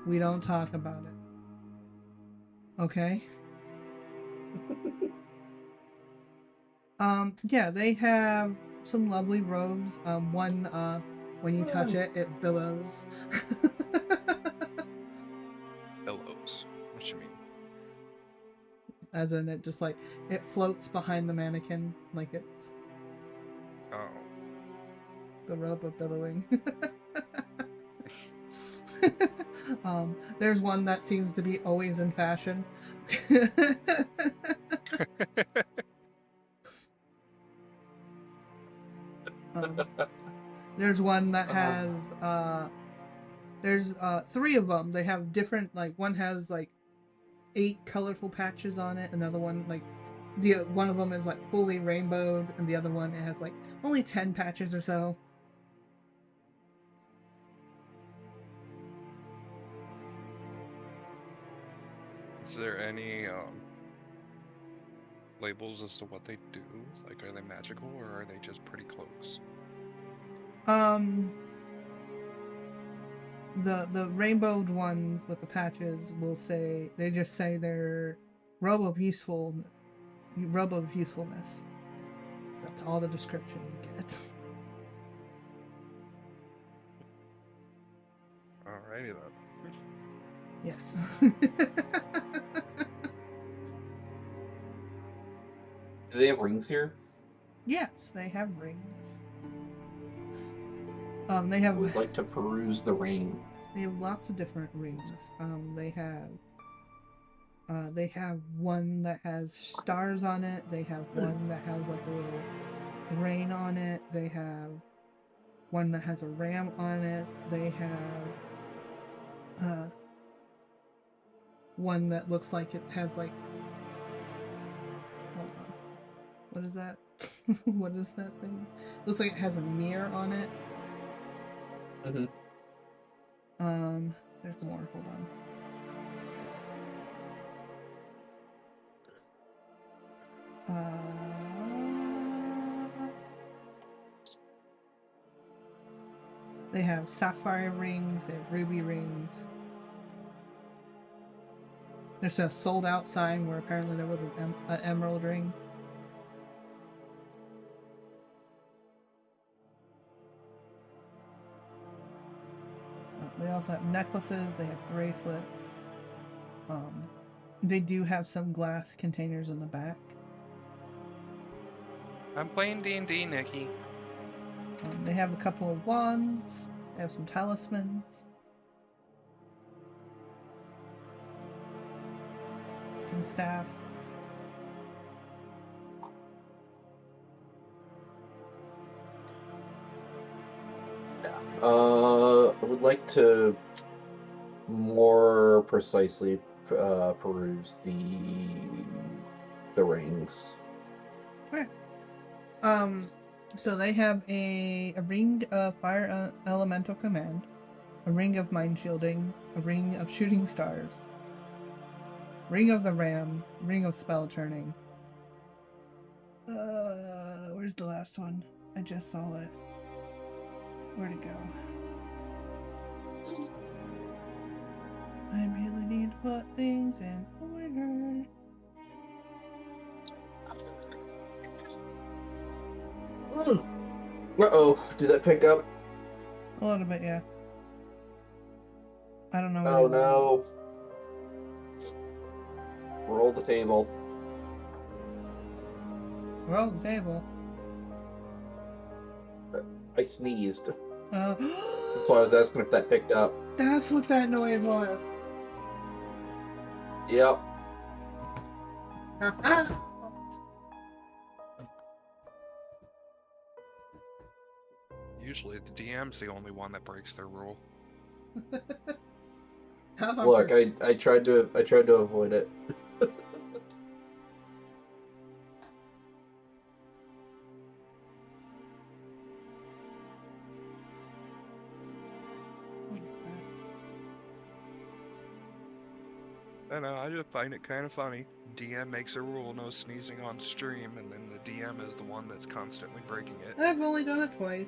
We don't talk about it. Okay? Yeah, they have some lovely robes. One, when you touch it, it billows. Billows. What you mean? As in, it just like, it floats behind the mannequin, like it's Oh. the robe of billowing. There's one that seems to be always in fashion. There's one that has there's 3 of them. They have different, like, one has like 8 colorful patches on it. Another one, like, one of them is like fully rainbowed, and the other one, it has like only 10 patches or so. Is there any labels as to what they do? Like, are they magical or are they just pretty cloaks? The rainbowed ones with the patches will say, they just say they're robe of usefulness. That's all the description you get. Alrighty then. Yes. Do they have rings here? Yes, they have rings. They I have would like to peruse the ring. They have lots of different rings. They have one that has stars on it. They have one that has like a little grain on it. They have one that has a ram on it. They have one that looks like it has like, hold on, what is that? What is that thing? Looks like it has a mirror on it. There's more. Hold on. They have sapphire rings, they have ruby rings. There's a sold out sign where apparently there was an emerald ring. They also have necklaces, they have bracelets. They do have some glass containers in the back. I'm playing D&D, Nikki. They have a couple of wands. They have some talismans. Some staffs. I would like to more precisely peruse the rings. Okay. So they have a ring of fire elemental command, a ring of mind shielding, a ring of shooting stars, ring of the ram, ring of spell turning. Where's the last one? I just saw it. Where'd it go? I really need to put things in order. Uh-oh, did that pick up? A little bit, yeah. I don't know what Oh no. Roll the table. Roll the table. I sneezed. That's That's why I was asking if that picked up. That's what that noise was. Yep. Usually the DM's the only one that breaks their rule. Look, I tried to avoid it. I know, I just find it kind of funny. DM makes a rule, no sneezing on stream, and then the DM is the one that's constantly breaking it. I've only done it twice.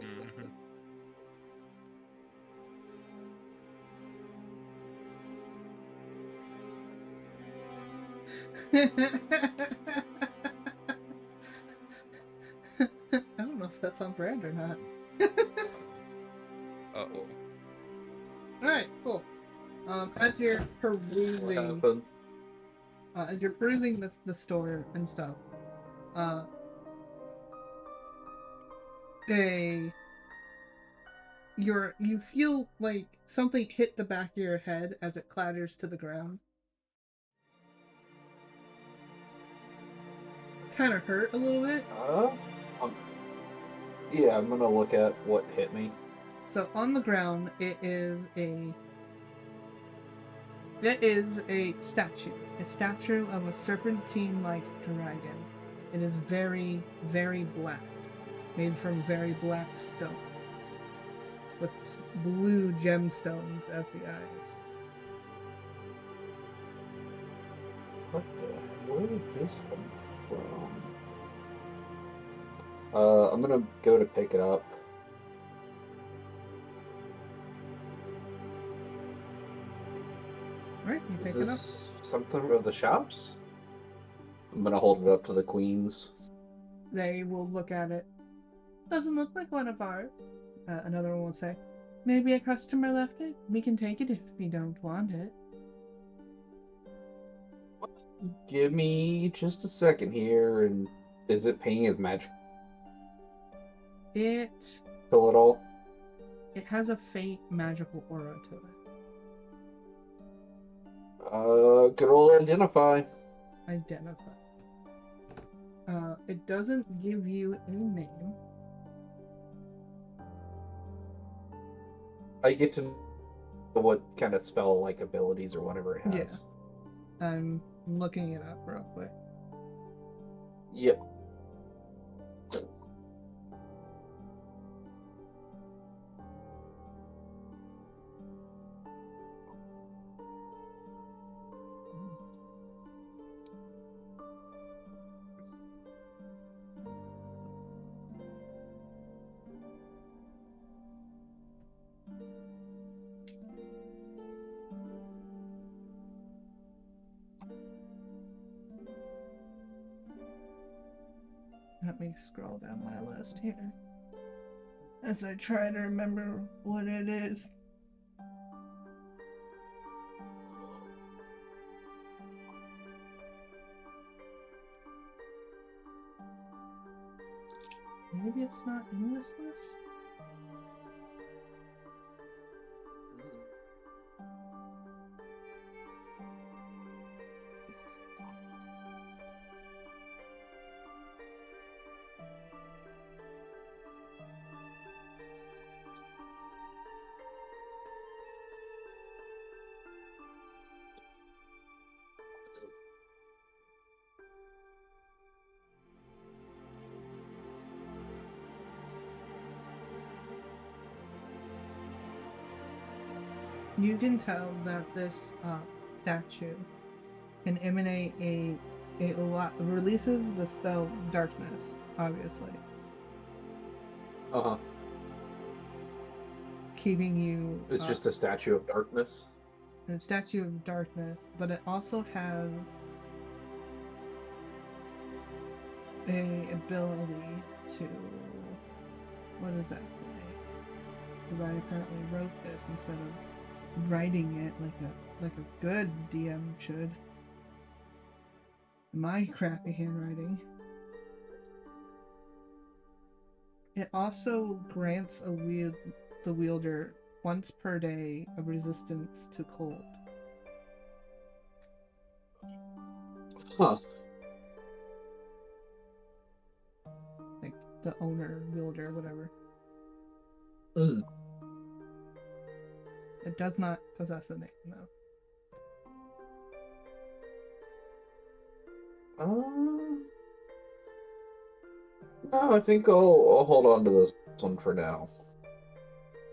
Mm-hmm. I don't know if that's on brand or not. Uh-oh. Alright, cool. As you're What perusing happened? the store and stuff, you feel like something hit the back of your head as it clatters to the ground. Kind of hurt a little bit. Yeah, I'm gonna look at what hit me. So on the ground, it is a statue of a serpentine-like dragon. It is very, very black, made from very black stone, with blue gemstones as the eyes. What the? Where did this come from? I'm gonna go to pick it up. Right, you Is pick it up. this something of the shops? I'm gonna hold it up to the queens. They will look at it. Doesn't look like one of ours. Another one will say, maybe a customer left it. We can take it if we don't want it. Give me just a second here, and is it paying as magic It at all? has a faint magical aura to it. Good old identify. Identify. It doesn't give you a name. I get to know what kind of spell-like abilities or whatever it has. Yeah. I'm looking it up real quick. Yep. Let me scroll down my list here as I try to remember what it is. Maybe it's not in this list? You can tell that this statue can emanate a lot, releases the spell darkness, obviously, Uh-huh. keeping you. It's just a statue of darkness. A statue of darkness, but it also has a ability to. What does that say? Because I apparently wrote this instead of writing it like a good DM should. My crappy handwriting. It also grants the wielder once per day a resistance to cold. Huh. the owner, wielder, whatever. Mm. It does not possess a name, no. No, I think I'll hold on to this one for now.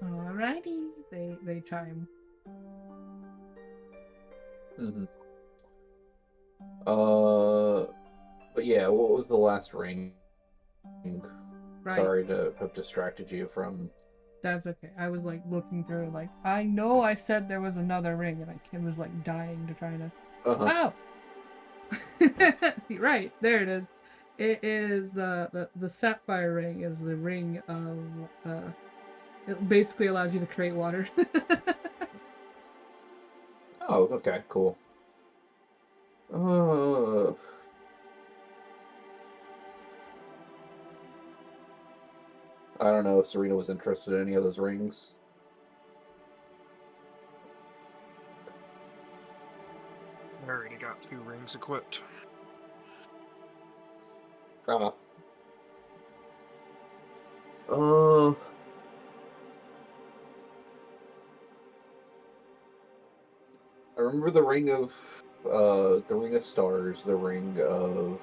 Alrighty, they chime. Mm-hmm. But yeah, what was the last ring? Right. Sorry to have distracted you from. That's okay. I was like looking through, like I know I said there was another ring, and I was like dying to try to. Uh-huh. Oh, right there it is. It is the sapphire ring. Is the ring of It basically allows you to create water. Oh, okay, cool. Uh, I don't know if Serena was interested in any of those rings. I already got 2 rings equipped. Uh, uh, I remember the ring of stars, the ring of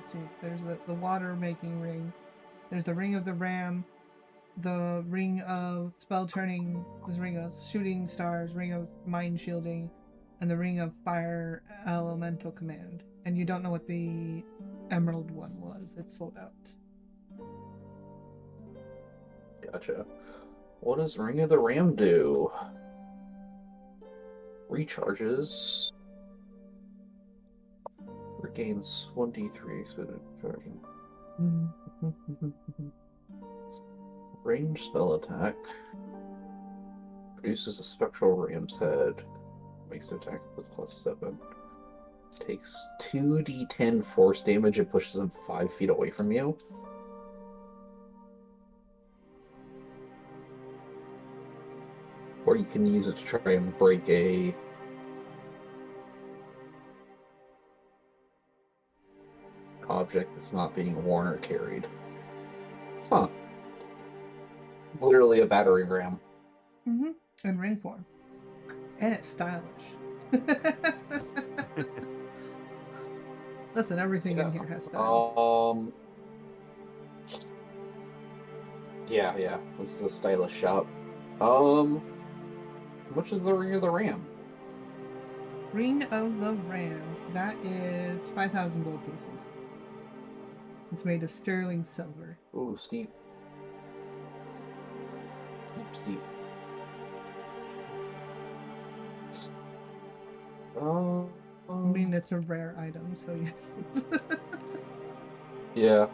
See, there's the water making ring. There's the ring of the ram, the ring of spell turning, the ring of shooting stars, ring of mind shielding, and the ring of fire elemental command. And you don't know what the emerald one was. It's sold out. Gotcha. What does Ring of the Ram do? Recharges. Regains 1d3 expended charging. Range spell attack. Produces a spectral ram's head. Makes the attack with +7. Takes 2d10 force damage and pushes him 5 feet away from you. Or you can use it to try and break a object that's not being worn or carried. Huh. Literally a battering ram. Mm-hmm. In ring form. And it's stylish. Listen, everything in here has style. Yeah. This is a stylish shop. How much is the Ring of the Ram? Ring of the Ram. That is 5,000 gold pieces. It's made of sterling silver. Ooh, steep. Steep. I mean, it's a rare item, so yes. Yeah.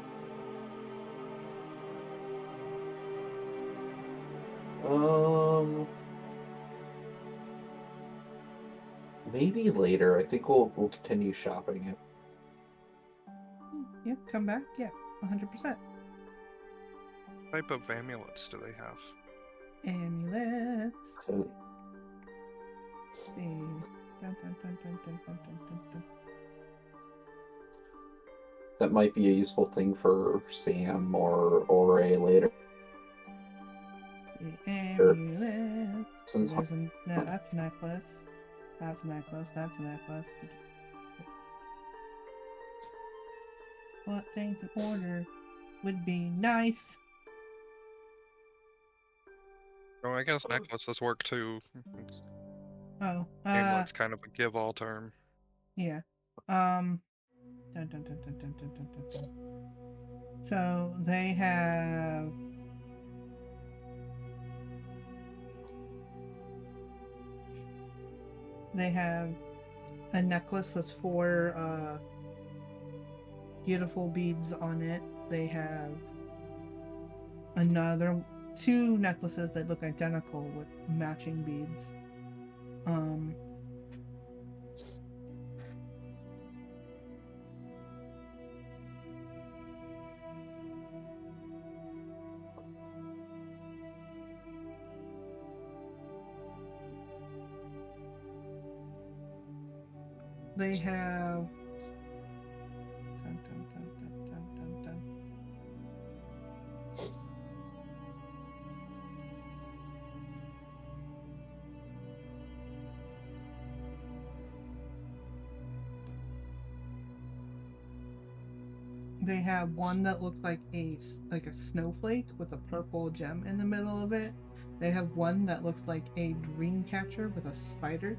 Maybe later. I think we'll continue shopping it. Yeah, come back. Yeah, 100%. What type of amulets do they have? Amulets. Okay. Let's see. Dun, dun, dun, dun, dun, dun, dun, dun. That might be a useful thing for Sam or Ray later. Let's see. Amulets. Since There's a no, that's a necklace. That's a necklace. That's a necklace. What things in order would be nice? Oh, I guess necklaces work too. Oh, Amulet's kind of a give-all term. yeah. Dun, dun, dun, dun, dun, dun, dun, dun, dun. So they have a necklace with 4 beautiful beads on it. They have another 2 necklaces that look identical with matching beads. They have They have one that looks like a snowflake with a purple gem in the middle of it. They have one that looks like a dream catcher with a spider.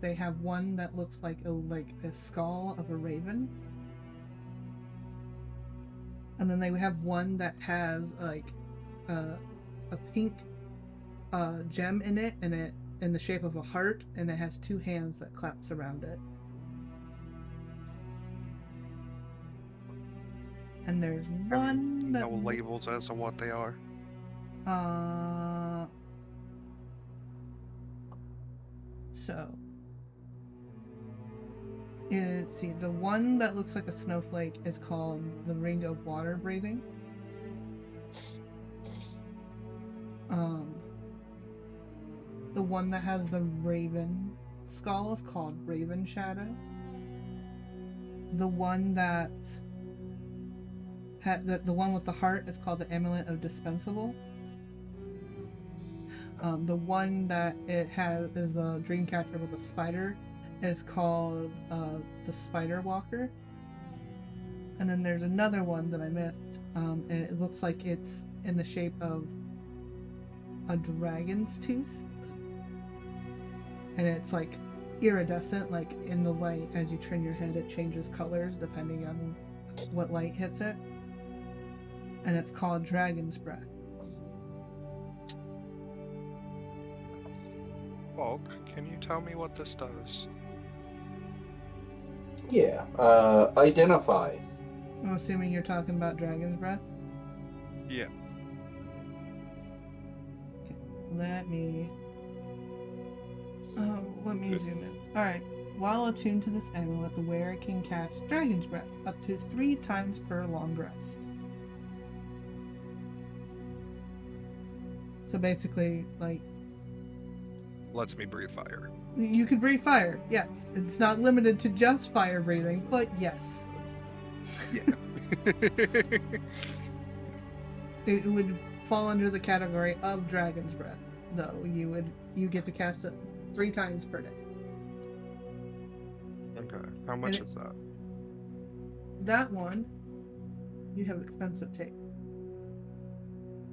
They have one that looks like a skull of a raven. And then they have one that has like a pink gem in it, and it in the shape of a heart, and it has two hands that claps around it. And there's one that no labels as to what they are. So let's see. The one that looks like a snowflake is called the Ring of Water Breathing. The one that has the raven skull is called Raven Shadow. The one that the one with the heart is called the Amulet of Dispensable. The one that it has is the Dreamcatcher with a spider is called the Spider Walker. And then there's another one that I missed. And it looks like it's in the shape of a dragon's tooth. And it's like iridescent, like in the light, as you turn your head, it changes colors depending on what light hits it. And it's called Dragon's Breath. Bulk, can you tell me what this does? Yeah. Identify. I'm assuming you're talking about Dragon's Breath? Yeah. Okay, let me zoom in. Alright. While attuned to this amulet, the wearer can cast Dragon's Breath up to 3 times per long rest. So basically, like, Lets me breathe fire. you could breathe fire, yes. It's not limited to just fire breathing, but yes. Yeah. It would fall under the category of Dragon's Breath, though. You get to cast it 3 times per day. Okay. How much is that? That one, you have expensive taste.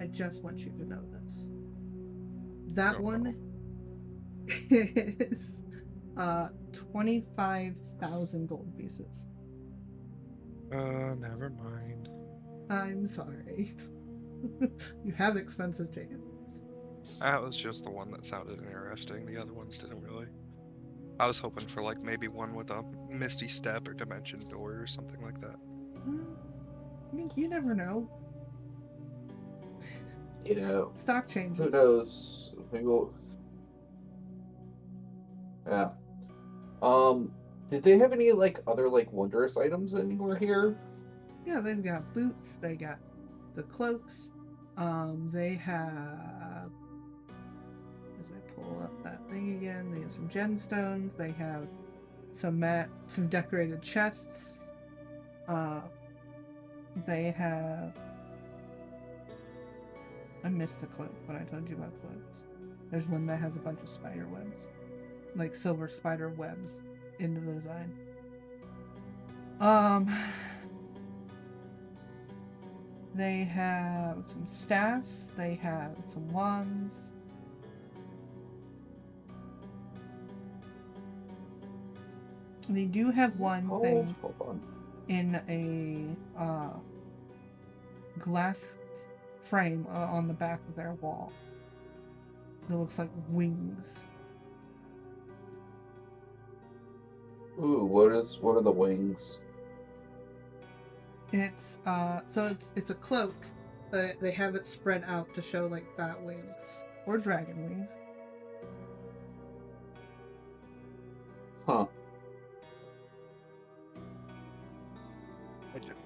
I just want you to know this. That one is 25,000 gold pieces. Never mind. I'm sorry. You have expensive tastes. That was just the one that sounded interesting. The other ones didn't really. I was hoping for like maybe one with a misty step or dimension door or something like that. You never know. You know, Stock changes. who knows? Maybe we'll... Yeah. Did they have any like other like wondrous items anywhere here? Yeah, they've got boots. They got the cloaks. They have. As I pull up that thing again, they have some gemstones. They have some decorated chests. They have. I missed the cloak when I told you about cloaks. There's one that has a bunch of spider webs, like silver spider webs, into the design. They have some staffs. They have some wands. They do have one thing Hold on. in a glass frame on the back of their wall. It looks like wings. Ooh, what are the wings? It's it's a cloak, but they have it spread out to show like bat wings or dragon wings. Huh.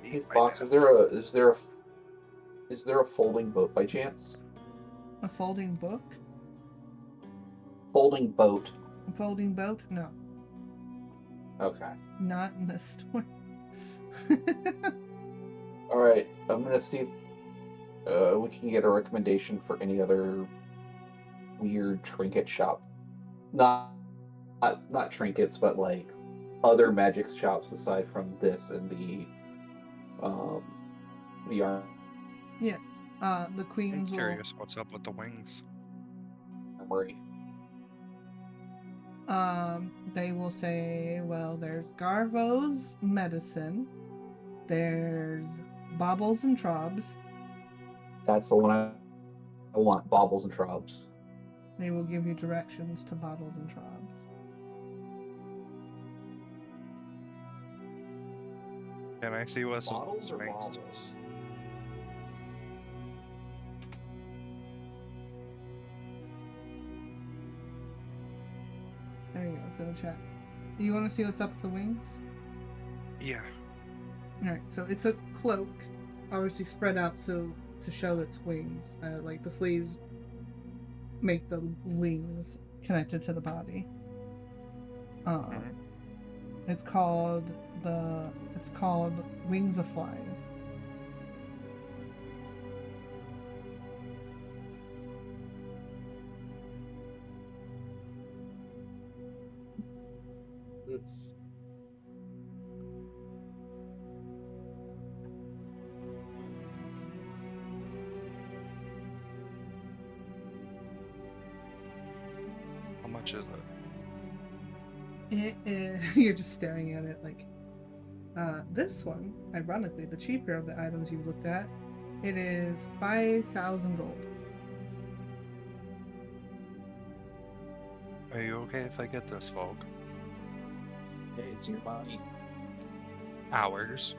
Hey Hey Fox, is there a folding boat by chance? A folding book? Folding boat. A folding boat? No. Okay. Not in this store. Alright, I'm gonna see if we can get a recommendation for any other weird trinket shop. Not trinkets, but like other magic shops aside from this and um the Yeah. The I'm queens will curious what's up with the wings. armory? they will say, well, there's Garvo's medicine, there's Bobbles and Trobs. That's the one I want. Baubles and Trobs. They will give you directions to Bobbles and Trobs. Can I see what's up with Bottles the or wings? baubles? There you go, it's in the chat. You want to see what's up with the wings? Yeah. Alright, so it's a cloak, obviously spread out so to show its wings. Like the sleeves make the wings connected to the body. Mhm. It's called Wings of Flying. How much is it? It is, you're just staring at it like this one, ironically, the cheaper of the items you've looked at, it is 5,000 gold. Are you okay if I get this, Fog? Okay, it's your money. Hours.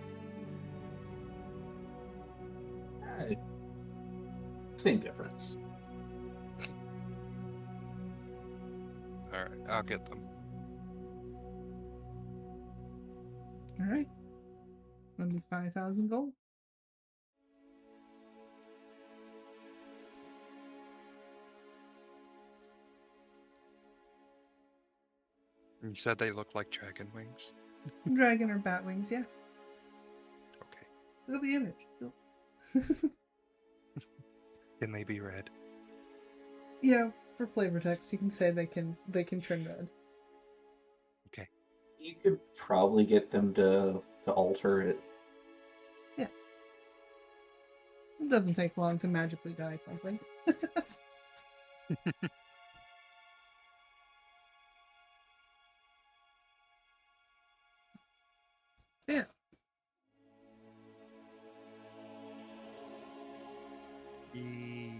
Same difference. Alright, I'll get them. Alright. That'll be 5,000 gold. You said they look like dragon wings? Dragon or bat wings, yeah. Okay. Look at the image. Can they be red? Yeah, for flavor text, you can say they can turn red. Okay. You could probably get them to alter it. Yeah. It doesn't take long to magically dye something. Yeah. Yee.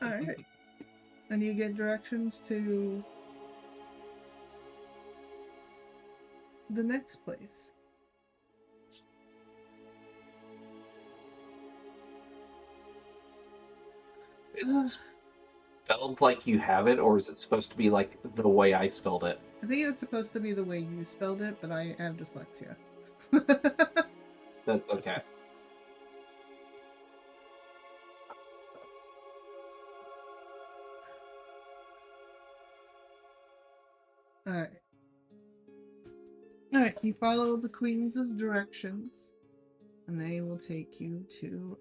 Alright. And you get directions to the next place. Is it spelled like you have it, or is it supposed to be like the way I spelled it? I think it's supposed to be the way you spelled it, but I have dyslexia. That's okay. Alright. Alright, you follow the queen's directions, and they will take you to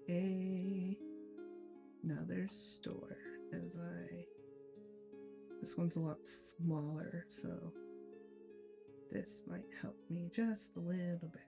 another store. This one's a lot smaller, so this might help me just a little bit.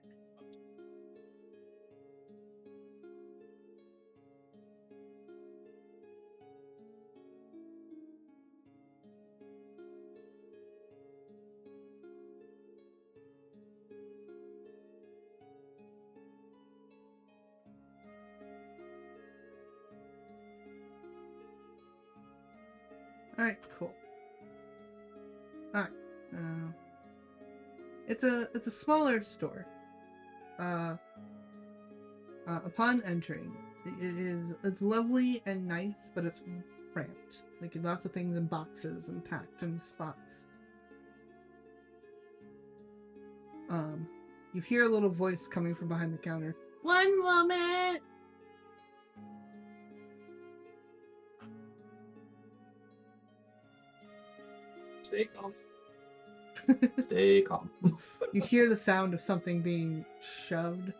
Alright, cool. Alright. It's a smaller store. Upon entering, it's lovely and nice, but it's cramped. Like lots of things in boxes and packed in spots. You hear a little voice coming from behind the counter. One moment! Stay calm. Stay calm. You hear the sound of something being shoved,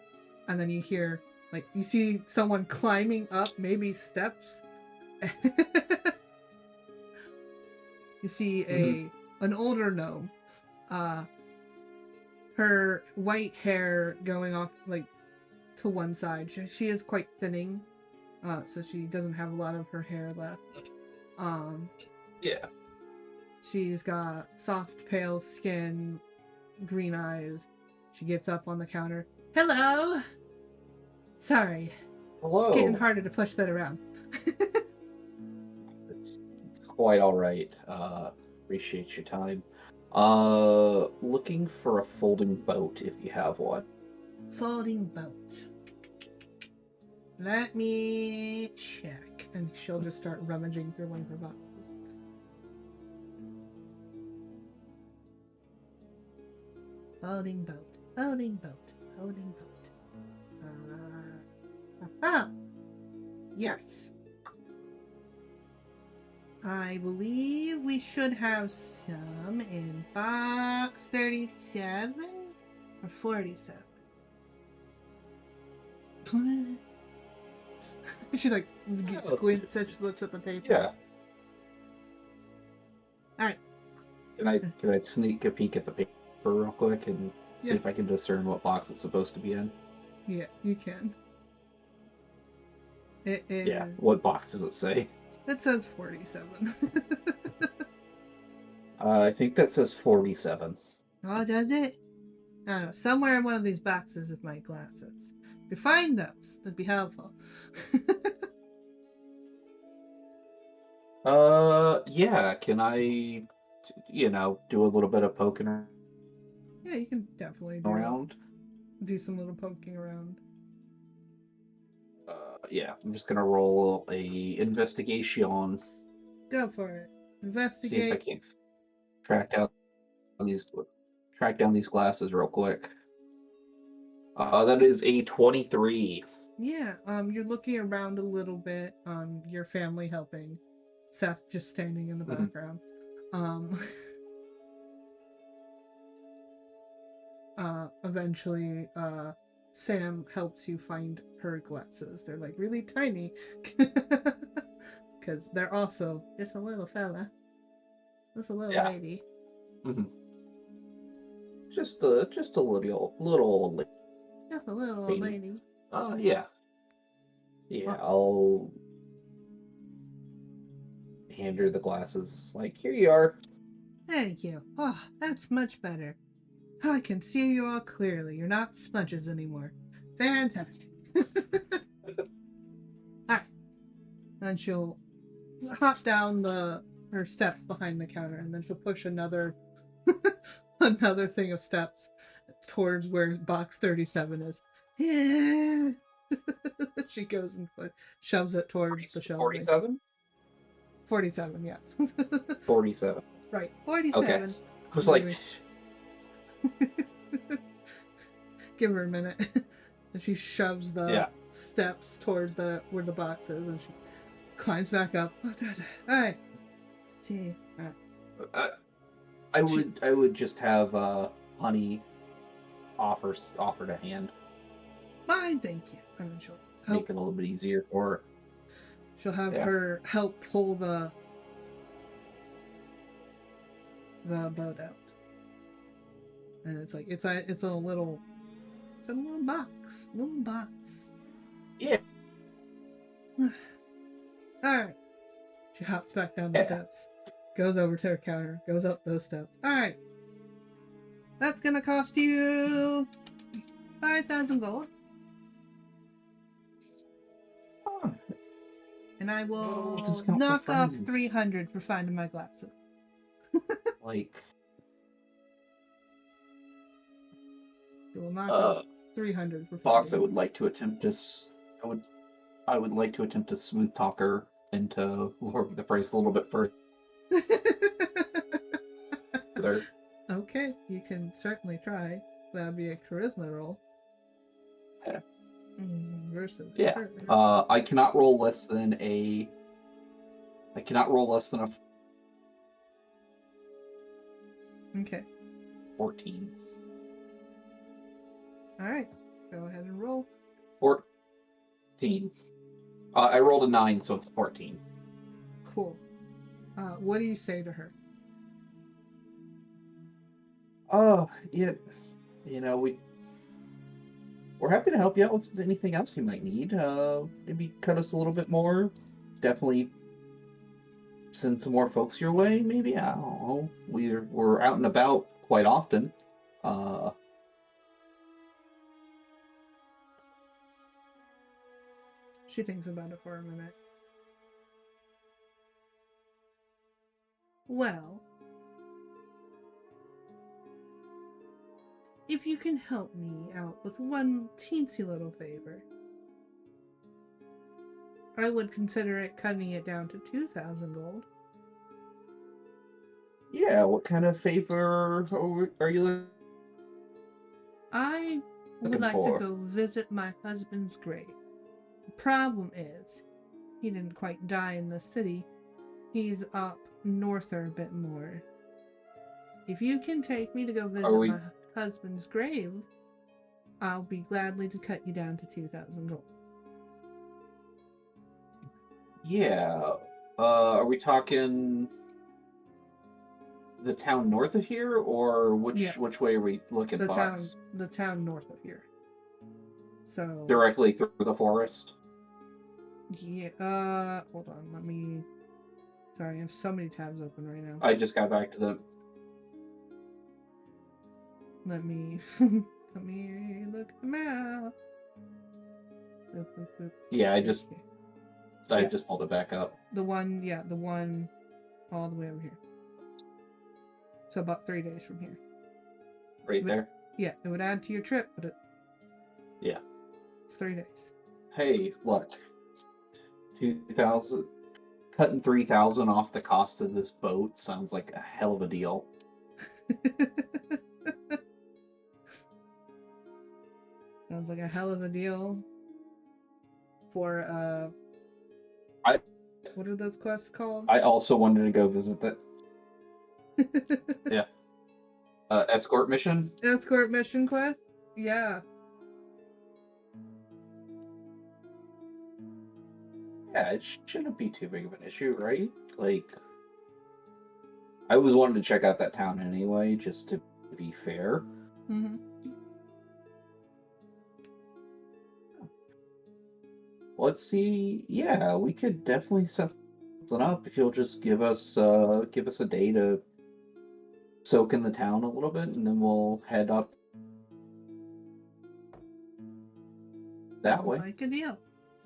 and then you hear, like, you see someone climbing up, maybe steps. You see a an older gnome. Her white hair going off like to one side. She is quite thinning, so she doesn't have a lot of her hair left. Yeah. She's got soft, pale skin, green eyes. She gets up on the counter. Hello. Sorry, Hello. it's getting harder to push that around. It's quite all right. Appreciate your time. Looking for a folding boat if you have one. Folding boat. Let me check. And she'll just start rummaging through one of her boxes. Folding boat. Folding boat. Folding boat. Yes. I believe we should have some in box 37 or 47. She like squints as she looks at the paper. Yeah. Alright. Can I sneak a peek at the paper real quick and see Yeah. if I can discern what box it's supposed to be in? Yeah, you can. It is. Yeah. What box does it say? It says 47. I think that says 47. Oh, does it? I don't know. Somewhere in one of these boxes of my glasses. If you find those, that'd be helpful. Yeah. Can I, do a little bit of poking Yeah, you can definitely around? do some little poking around. Yeah. I'm just gonna roll a investigation. Go for it. See if I Investigate. can track down these glasses real quick. That is a 23. Yeah, you're looking around a little bit. Your family helping. Seth just standing in the Mhm. background. Eventually, Sam helps you find her glasses. They're like really tiny. Because they're also just a little fella. Just a little lady. Mhm. Just a little old lady. Just a little old lady. Yeah. Yeah, I'll hand her the glasses. Like, here you are. Thank you. Oh, that's much better. I can see you all clearly. You're not smudges anymore. Fantastic. Alright. And she'll hop down her steps behind the counter, and then she'll push another another thing of steps towards where box 37 is. Yeah. She goes and shoves it towards the shelving. 47? 47, yes. 47. Right, 47. Okay. I was like, give her a minute. And she shoves the steps towards where the box is, and she climbs back up. Alright. I would just have Honey offered a hand. Fine, thank you. And then she'll Make it a little bit easier for her. She'll have her help pull the boat out. And it's like it's a little box. Little box. Yeah. Alright. She hops back down the steps. Goes over to her counter. Goes up those steps. Alright. That's gonna cost you 5,000 gold. And I will knock off 300 for finding my glasses. Like, You will knock off 300 for Fox, finding. I would like to attempt to smooth talk her into lowering the price a little bit further. Okay, you can certainly try. That would be a charisma roll. Yeah. Versus. Yeah. I cannot roll less than a. 14. All right, go ahead and roll. 14. I rolled a 9, so it's 14. Cool. What do you say to her? Oh, yeah. We're happy to help you out with anything else you might need. Maybe cut us a little bit more. Definitely send some more folks your way. Maybe I don't know. We're out and about quite often. Uh, She thinks about it for a minute. Well, if you can help me out with one teensy little favor, I would consider it cutting it down to 2,000 gold. yeah. What kind of favor are you I would looking like to for? go visit my husband's grave. The problem is, he didn't quite die in the city. He's up norther a bit more. If you can take me to go Are visit we? my husband's grave, I'll be gladly to cut you down to 2,000 gold. Yeah. Are we talking the town north of here, or which Yes, way are we looking, the Fox? town north of here. So Directly through the forest? yeah, hold on, let me. Sorry, I have so many tabs open right now. I just got back to the. Let me let me look at the map. Boop, boop, boop. Yeah, I Right just here. I Yeah. just pulled it back up. The one all the way over here. So about 3 days from here. Right there. Yeah, it would add to your trip, but Yeah. it's 3 days. Hey, look. 2,000, cutting 3,000 off the cost of this boat sounds like a hell of a deal. Sounds like a hell of a deal for I what are those quests called? I also wanted to go visit that escort mission. Escort mission quest? Yeah. Yeah, it shouldn't be too big of an issue, right? Like, I always wanted to check out that town anyway, just to be fair. Mm-hmm. Let's see. Yeah, we could definitely set something up if you'll just give us a day to soak in the town a little bit, and then we'll head up that Sounds way. like a deal.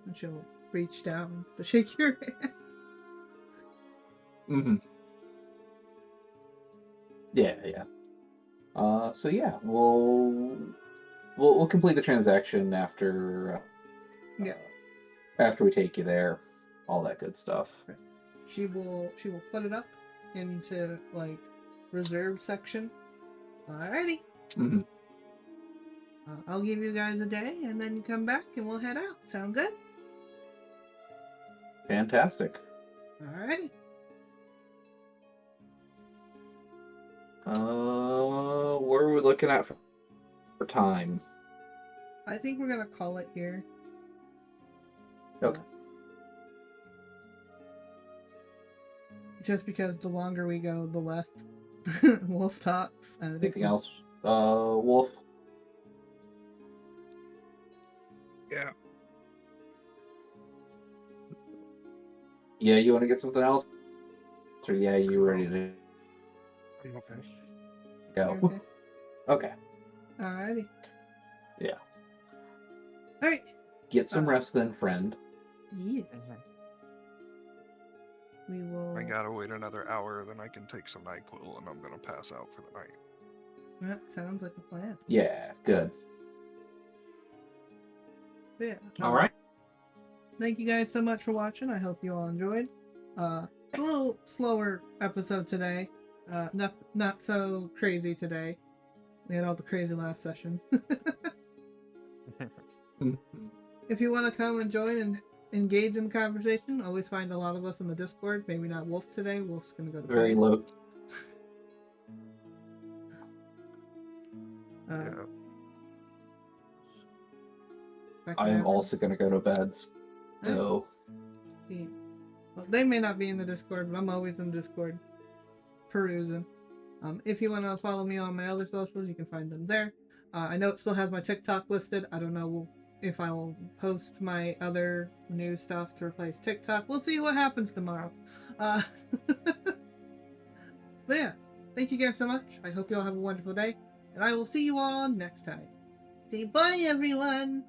And she'll reach down to shake your hand. Mm-hmm. Yeah. So yeah, we'll complete the transaction Yeah. after we take you there, all that good stuff. She will put it up into like reserve section. Alrighty. Mm-hmm. I'll give you guys a day, and then you come back, and we'll head out. Sound good? Fantastic. Alrighty. What are we looking at for time? I think we're gonna call it here. Okay. Just because the longer we go, the less Wolf talks. And I think Anything else, Wolf? Yeah. Yeah, you want to get something else? Or yeah, you ready to I'm okay. go? Okay. Okay. Alrighty. Yeah. Alright. Get some rest then, friend. Yes. We will. I gotta wait another hour, then I can take some NyQuil, and I'm gonna pass out for the night. That sounds like a plan. Yeah, good. Yeah. All right. Thank you guys so much for watching. I hope you all enjoyed. It's a little slower episode today. Not so crazy today. We had all the crazy last session. If you want to come and join and engage in the conversation, always find a lot of us in the Discord. Maybe not Wolf today. Wolf's gonna go to Very bed. low. Yeah. I am also going to go to bed, so... Well, they may not be in the Discord, but I'm always in the Discord. Perusing. If you want to follow me on my other socials, you can find them there. I know it still has my TikTok listed. I don't know if I'll post my other new stuff to replace TikTok. We'll see what happens tomorrow. But yeah, thank you guys so much. I hope you all have a wonderful day, and I will see you all next time. Say bye, everyone!